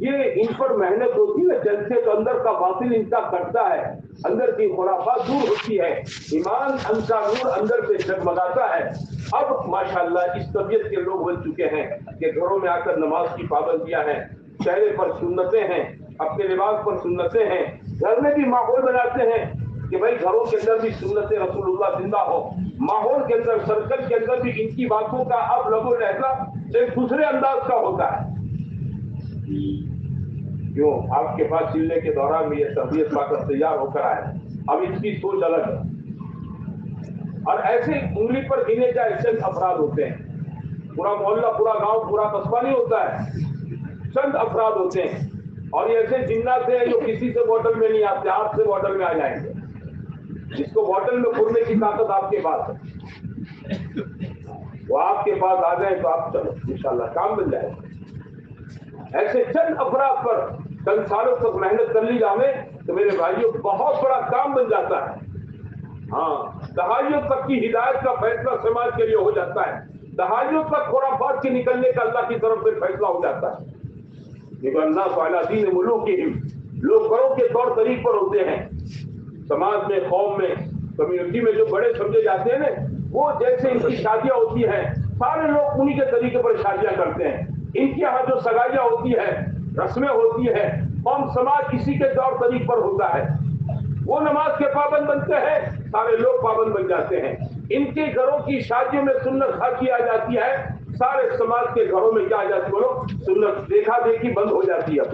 یہ ان پر محنت ہوتی ہے, جلسے تو اندر کا باطل ان کا کٹتا ہے, اندر کی خرافات دور ہوتی ہے, ایمان ان کا نور اندر سے جگمگاتا ہے. اب ماشاءاللہ اس طبیعت کے لوگ بن چکے ہیں کہ گھروں میں آ کر نماز کی پابندیاں ہیں, چہرے پر سنتیں ہیں, اپنے لباس پر سنتیں ہیں, گھر میں بھی ماحول بناتے ہیں کہ بھائی گھروں کے اندر بھی سنت رسول اللہ زندہ ہو. ماحول کے اندر, سرکل کے اندر بھی ان کی باتوں کا اب لب و لہجہ ایک دوسرے انداز کا ہوتا ہے. کیوں؟ آپ کے پاس چلنے کے دوران بھی یہ تربیت پا کر تیار ہو کر آئے, اب اس کی سوچ الگ ہے. اور ایسے انگلی پر گنے کا چند افراد ہوتے ہیں, پورا محلہ, پورا گاؤں, پورا قصبہ نہیں ہوتا ہے, چند افراد ہوتے ہیں. اور یہ ایسے جنات ہیں جو کسی سے بوٹل میں نہیں آتے, آپ سے بوٹل میں آ جائیں گے. جس کو بوٹل میں پھرنے کی طاقت آپ کے پاس ہے, وہ آپ کے پاس آ جائیں تو آپ چلو انشاءاللہ کام مل جائے. ایسے چند افراد پر چند سالوں تک محنت کر لی جائے تو میرے بھائیوں بہت بڑا کام بن جاتا ہے. ہاں دہائیوں تک کی ہدایت کا فیصلہ سماج کے لیے ہو جاتا ہے. دہائیوں تک خرافات کے نکلنے کا اللہ کی طرف سے فیصلہ ہو جاتا ہے. لیکن اللہ تعالیٰ دین ملوک کی لوگ گھروں کے طور طریق پر ہوتے ہیں. سماج میں, قوم میں, کمیونٹی میں جو بڑے سمجھے جاتے ہیں نا, وہ جیسے ان کی شادیاں ہوتی ہیں سارے لوگ انہی کے طریقے پر شادیاں کرتے ہیں. ان کے یہاں جو سگائیاں ہوتی ہے, رسمیں ہوتی ہے, قوم سماج اسی کے طور طریق پر ہوتا ہے. وہ نماز کے پابند بنتے ہیں, سارے لوگ پابند بن جاتے ہیں. ان کے گھروں کی شادیوں میں سنت حاکی آ جاتی ہے, سارے سماج کے گھروں میں کیا آ جاتی بولو سنت. دیکھا دیکھی بند ہو جاتی ہے.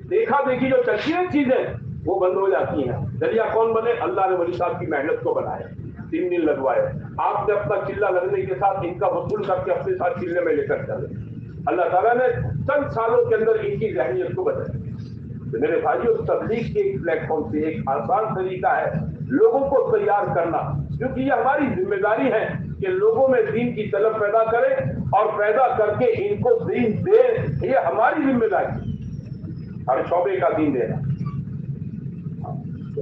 دیکھا دیکھی جو چلتی ہے چیزیں وہ بند ہو جاتی ہیں. ذریعہ کون بنے؟ اللہ نے ولی صاحب کی محنت کو بنایا, 3 دن لگوائے. آپ نے اپنا چلہ لگنے کے ساتھ ان کا وصول کر کے اپنے ساتھ چلے میں لے کر چلے. اللہ تعالیٰ نے چند سالوں کے اندر ان کی ذہنیت کو بدلا. تو میرے بھائیوں, تبلیغ کے ایک پلیٹ فارم سے ایک آسان طریقہ ہے لوگوں کو تیار کرنا, کیونکہ یہ ہماری ذمہ داری ہے کہ لوگوں میں دین کی طلب پیدا کرے اور پیدا کر کے ان کو دین دے. یہ ہماری ذمہ داری, ہر شعبے کا دین دینا.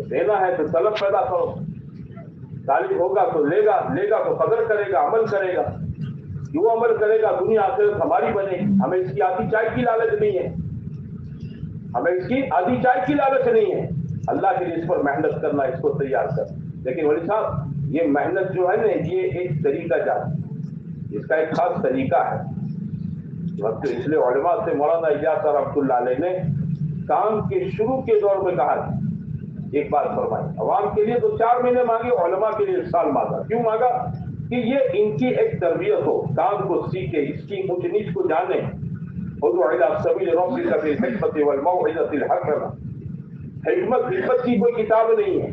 تو دینا ہے تو طلب پیدا کرو، طالب ہوگا تو لیگا تو قدر کرے گا، عمل کرے گا، جو عمل کرے گا دنیا آخرت ہماری بنے گی۔ ہمیں اس کی آدھی چائے کی لالچ نہیں ہے، ہمیں اس کی آدھی چائے کی لالچ نہیں ہے، اللہ کے لیے اس پر محنت کرنا، اس کو تیار کر۔ لیکن ولی صاحب یہ محنت جو ہے نا یہ ایک طریقہ جاتی، اس کا ایک خاص طریقہ ہے۔ اس لیے علماء سے مولانا الیاس رحمۃ اللہ علیہ نے کام کے شروع کے دور میں کہا ایک بات فرمائی، عوام کے لیے تو 4 مہینے مانگے، علماء کے لیے 1 سال مانگا۔ کیوں مانگا؟ کہ یہ ان کی ایک تربیت ہو، کام کو سیکھے، اس کی اونچ نیچ کو جانے۔ ادعو الی سبیل ربک بالحکمۃ والموعظۃ الحسنہ، حکمت کی کوئی کتاب نہیں ہے۔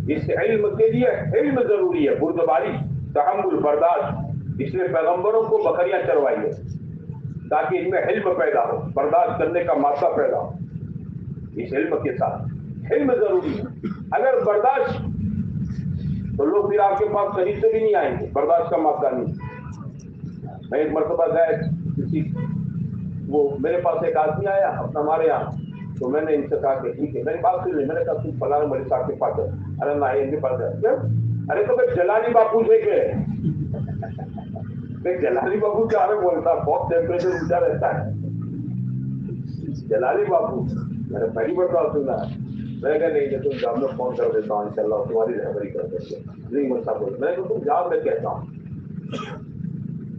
اس علم کے لیے علم ضروری ہے، بردباری، تحمل، برداشت۔ اس لیے پیغمبروں کو بکریاں چروائیے تاکہ ان میں علم پیدا ہو، برداشت کرنے کا مادہ پیدا ہو۔ اس علم کے ساتھ علم ضروری ہے۔ اگر برداشت تو لوگ پھر آپ کے پاس قریب سے بھی نہیں آئیں گے، برداشت کا مادہ نہیں۔ میں ایک مرتبہ گئے کسی، وہ میرے پاس ایک آدمی آیا اپنا ہمارے یہاں، تو میں نے ان سے کہا کہ ٹھیک ہے، میری بات سن لی، میں نے کہا تم فلاں مولوی صاحب کے پاس ہے۔ ارے نہ ان کے پاس ہے، ارے تو میں جلالی باپو سے کہ میں جلالی باپو کے بارے میں بولتا، بہت ٹیمپریچر اونچا رہتا ہے جلالی باپو، میں نے پہلی مرتبہ سنا۔ میں نے کہا نہیں تم جاؤ، میں فون کر دیتا ہوں، انشاءاللہ تمہاری رہبری کر دیں گے۔ نہیں مطلب بول، میں نے کہا تم جاؤ، میں کہتا ہوں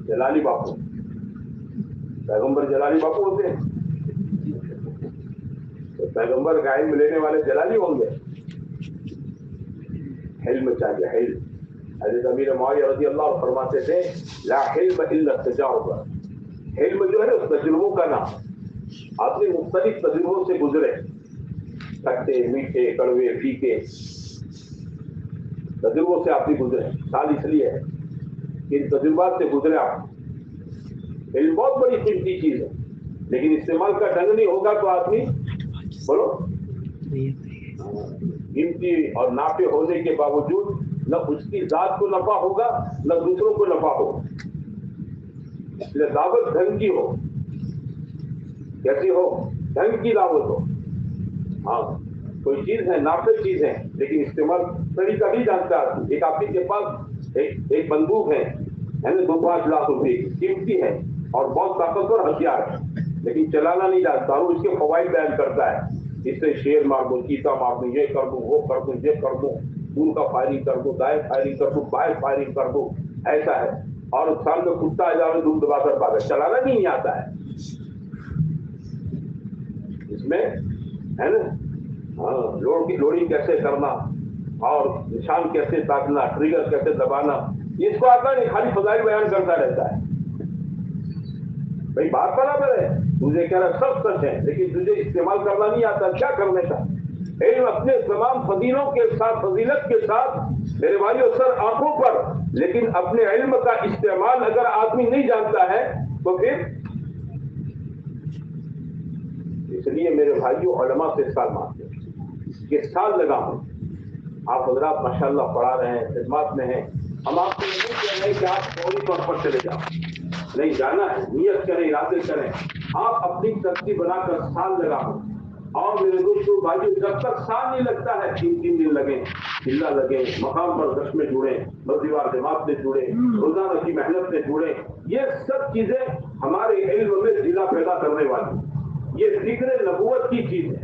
جلالی باپو، پیغمبر جلالی باپو ہوتے ہیں، تو پیغمبر کا علم لینے والے جلالی ہوں گے؟ علم چاہیے، علم۔ حضرت امیر معاویہ رضی اللہ عنہ فرماتے تھے لا علم الا التجارب، علم جو ہے نا تجربوں کا نام، آدمی مختلف تجربوں سے گزرے، کھٹے میٹھے کڑوے پھیکے تجربوں سے آدمی گزرے۔ سال اس لیے ہے کہ ان تجربات سے گزرے آپ۔ علم بہت بڑی قیمتی چیز ہے، لیکن استعمال کا ڈھنگ نہیں ہوگا تو آدمی بولو قیمتی اور نافع ہونے کے باوجود نہ اس کی ذات کو نفع ہوگا نہ دوسروں کو نفع ہوگا۔ اس لیے دعوت ڈھنگ کی ہو، کیسی ہو؟ ڈھنگ کی دعوت ہو۔ ہاں کوئی چیز ہے، نافع چیز ہے، لیکن استعمال طریقہ نہیں جانتا آدمی۔ ایک آدمی کے پاس ایک بندوق ہے نا 2-5 لاکھ روپے کی، قیمتی ہے اور بہت طاقتور ہتھیار ہے، لیکن چلانا نہیں جانتا، اور اس کے فوائد بیان کرتا ہے، اس سے شیر مار دوں، چیتا مار دوں، یہ کر دوں، وہ کر دوں، یہ کر دوں، دور کا فائرنگ کر دوں، دائیں فائرنگ کر دوں، بائیں فائرنگ کر دوں، ایسا ہے۔ اور سال میں کتا آ جاؤ دور دبا کر پا گئے، چلانا نہیں آتا ہے اس میں، ہے نا؟ ہاں لوڈنگ کیسے کرنا اور نشان کیسے تاکنا، ٹریگر کیسے دبانا، اس کو آتا نہیں، خالی فضائل بیان کرتا رہتا ہے۔ بھائی بات برابر ہے، تجھے کہہ رہا سب سچ ہے، لیکن تجھے استعمال کرنا نہیں آتا، کیا کرنے کا؟ علم اپنے تمام فضیلوں کے ساتھ، فضیلت کے ساتھ میرے بھائیو سر آنکھوں پر، لیکن اپنے علم کا استعمال اگر آدمی نہیں جانتا ہے تو پھر، اس لیے میرے بھائیو علماء سے سال مانگتے ہیں کہ سال لگا ہوں۔ آپ حضرات ماشاءاللہ پڑھا رہے ہیں، خدمات میں ہیں، ہم آپ کو نہیں کہہ رہے کہ آپ فوری طور پر چلے جاؤ، نہیں جانا ہے، نیت کریں، ارادے کریں، آپ اپنی ترتیب بنا کر سال لگا ہوں۔ اور میرے دوستوں بھائیو جب تک سال نہیں لگتا ہے، 3 دن لگیں، چلہ لگیں، مقام پر دش میں جڑیں، مسجد جماعت میں جڑیں، روزانہ کی محنت میں جڑیں، یہ سب چیزیں ہمارے علم میں ضلع پیدا کرنے والی، یہ ذکر نبوت کی چیز ہے۔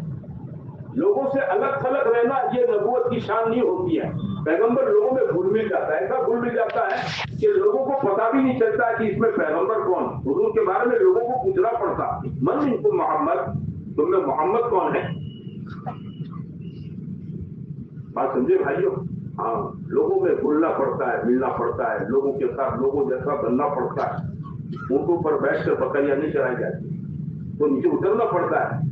لوگوں سے الگ تھلگ رہنا یہ نبوت کی شان نہیں ہوتی ہے۔ پیغمبر لوگوں میں گھل مل جاتا ہے، ایسا گھل مل جاتا ہے کہ لوگوں کو پتا بھی نہیں چلتا کہ اس میں پیغمبر کون، حضور کے بارے میں لوگوں کو پوچھنا پڑتا، من منکم محمد، تم میں محمد کون ہے؟ بات سمجھے بھائیو؟ ہاں لوگوں میں گھلنا پڑتا ہے، ملنا پڑتا ہے، لوگوں کے ساتھ لوگوں جیسا بننا پڑتا ہے۔ اونٹوں پر بیٹھ کر بکریاں نہیں چرائی جاتی، تو نیچے اترنا پڑتا ہے۔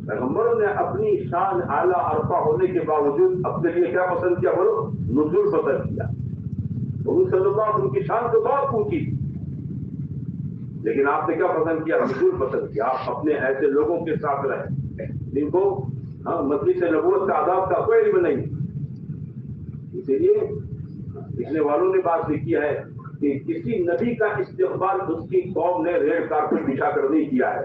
پیغمبروں نے اپنی شان اعلیٰ عرفہ ہونے کے باوجود اپنے لیے کیا پسند کیا؟ بولو نزول پسند کیا۔ حضور صلی اللہ علیہ وسلم کی شان تو بہت اونچی تھی، لیکن آپ نے کیا پسند کیا؟ نزول پسند کیا۔ آپ اپنے ایسے لوگوں کے ساتھ رہے جن کو مجلس نبوت کا آداب کا کوئی علم نہیں، اسی لیے لکھنے والوں نے بات لکھی ہے کہ کسی نبی کا استقبال اس کی قوم نے ریڈ کارپیٹ بچھا کر نہیں کیا ہے۔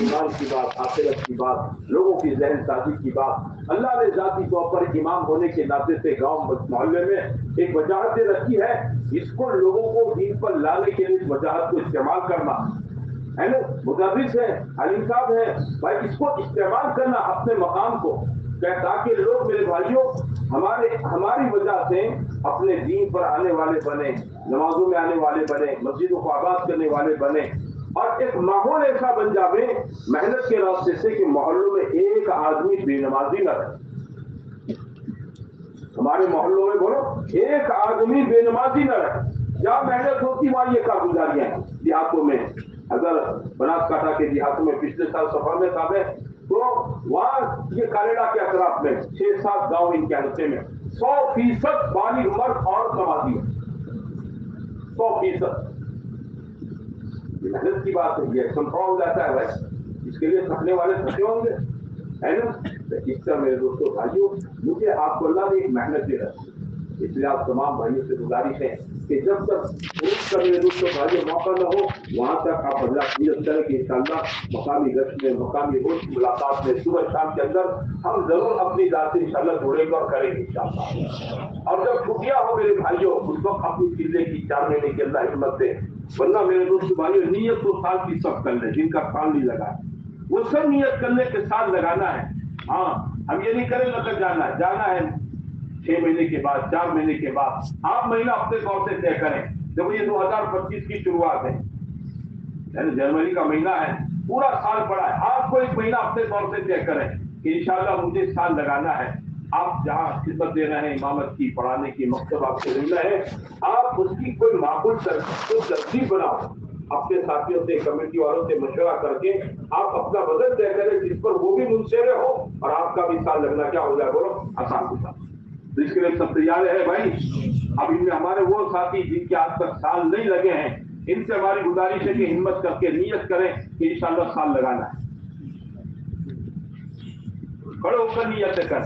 ایمان کی بات، آخرت کی بات، لوگوں کی ذہن سازی کی بات، اللہ نے ذاتی طور پر امام ہونے کے ناطے سے گاؤں محلے میں ایک وجاہت رکھی ہے، اس کو لوگوں کو دین پر لانے کے لیے اس وجاہت کو استعمال کرنا ہے نا، مدرس ہے، عالم صاحب ہے، بھائی اس کو استعمال کرنا اپنے مقام کو، تاکہ لوگ میرے بھائیوں ہماری وجہ سے اپنے دین پر آنے والے بنے، نمازوں میں آنے والے بنے، مسجدوں کو آباد کرنے والے بنے، اور ایک ماحول ایسا بن جاوے محنت کے راستے سے کہ محلوں میں ایک آدمی بے نمازی نہ رہے، ہمارے محلوں میں بولو ایک آدمی بے نمازی نہ رہے، جہاں محنت ہوتی وہاں یہ کارگزاریاں ہیں دیہاتوں میں۔ اگر بناسکانٹھا کے دیہاتوں میں پچھلے سال سفر میں تھا تو وہاں یہ کانیڈا کے اطراف میں 6-7 گاؤں ان کے حصے میں 100% بالغ مرد عورت نمازی ہے، 100%۔ یہ محنت کی بات ہے، یہ کنٹرول جاتا ہے بھائی، اس کے لیے تھکنے والے تھکے ہوں گے، ہے نا؟ اس طرح میرے دوستوں بھائیوں، مجھے آپ کو اللہ نے ایک محنت دے رکھی، اس لیے آپ تمام بھائیوں سے گزارش ہے کہ جب تک اس کا میرے دوستوں بھائیوں موقع نہ ہو وہاں تک آپ اللہ نیت کریں کہ انشاءاللہ مقامی گشت میں، مقامی روز کی ملاقات میں، صبح شام کے اندر ہم ضرور اپنی ذات سے انشاءاللہ جڑیں گے اور کریں گے انشاءاللہ۔ اور جب چھٹیاں ہو میرے بھائیوں اس وقت اپنی چیزیں کی 4 مہینے کے اللہ ہمت دے، ورنہ میرے دوست بھائیوں نیت تو سال کی سب کر لیں، جن کا سال نہیں لگا وہ سب نیت کرنے کے ساتھ لگانا ہے۔ ہاں ہم یہ نہیں کریں لگا جانا ہے 6 مہینے کے بعد، 4 مہینے کے بعد، آپ مہینہ اپنے طور سے طے کریں۔ جب یہ 2025 کی شروعات ہے، یعنی جنوری کا مہینہ ہے، پورا سال پڑا ہے، آپ کو ایک مہینہ اپنے طور سے طے کریں کہ انشاءاللہ مجھے سال لگانا ہے۔ آپ جہاں خدمت دے رہے ہیں، امامت کی، پڑھانے کی، مکتب آپ کے ذمہ ہے، آپ اس کی کوئی معقول ترتیب بناؤ، اپنے ساتھیوں سے، کمیٹی والوں سے مشورہ کر کے آپ اپنا بجٹ طے کریں جس پر وہ بھی منصف ہو اور آپ کا بھی سال لگنا کیا ہو جائے، بولو آسان ہو جائے۔ تو اس کے لیے سب تیار ہے بھائی۔ اب ان میں ہمارے وہ ساتھی جن کے آج تک سال نہیں لگے ہیں، ان سے ہماری گزارش ہے کہ ہمت کر کے نیت کریں کہ انشاءاللہ سال لگانا ہے، کھڑے ہو کر نیت کر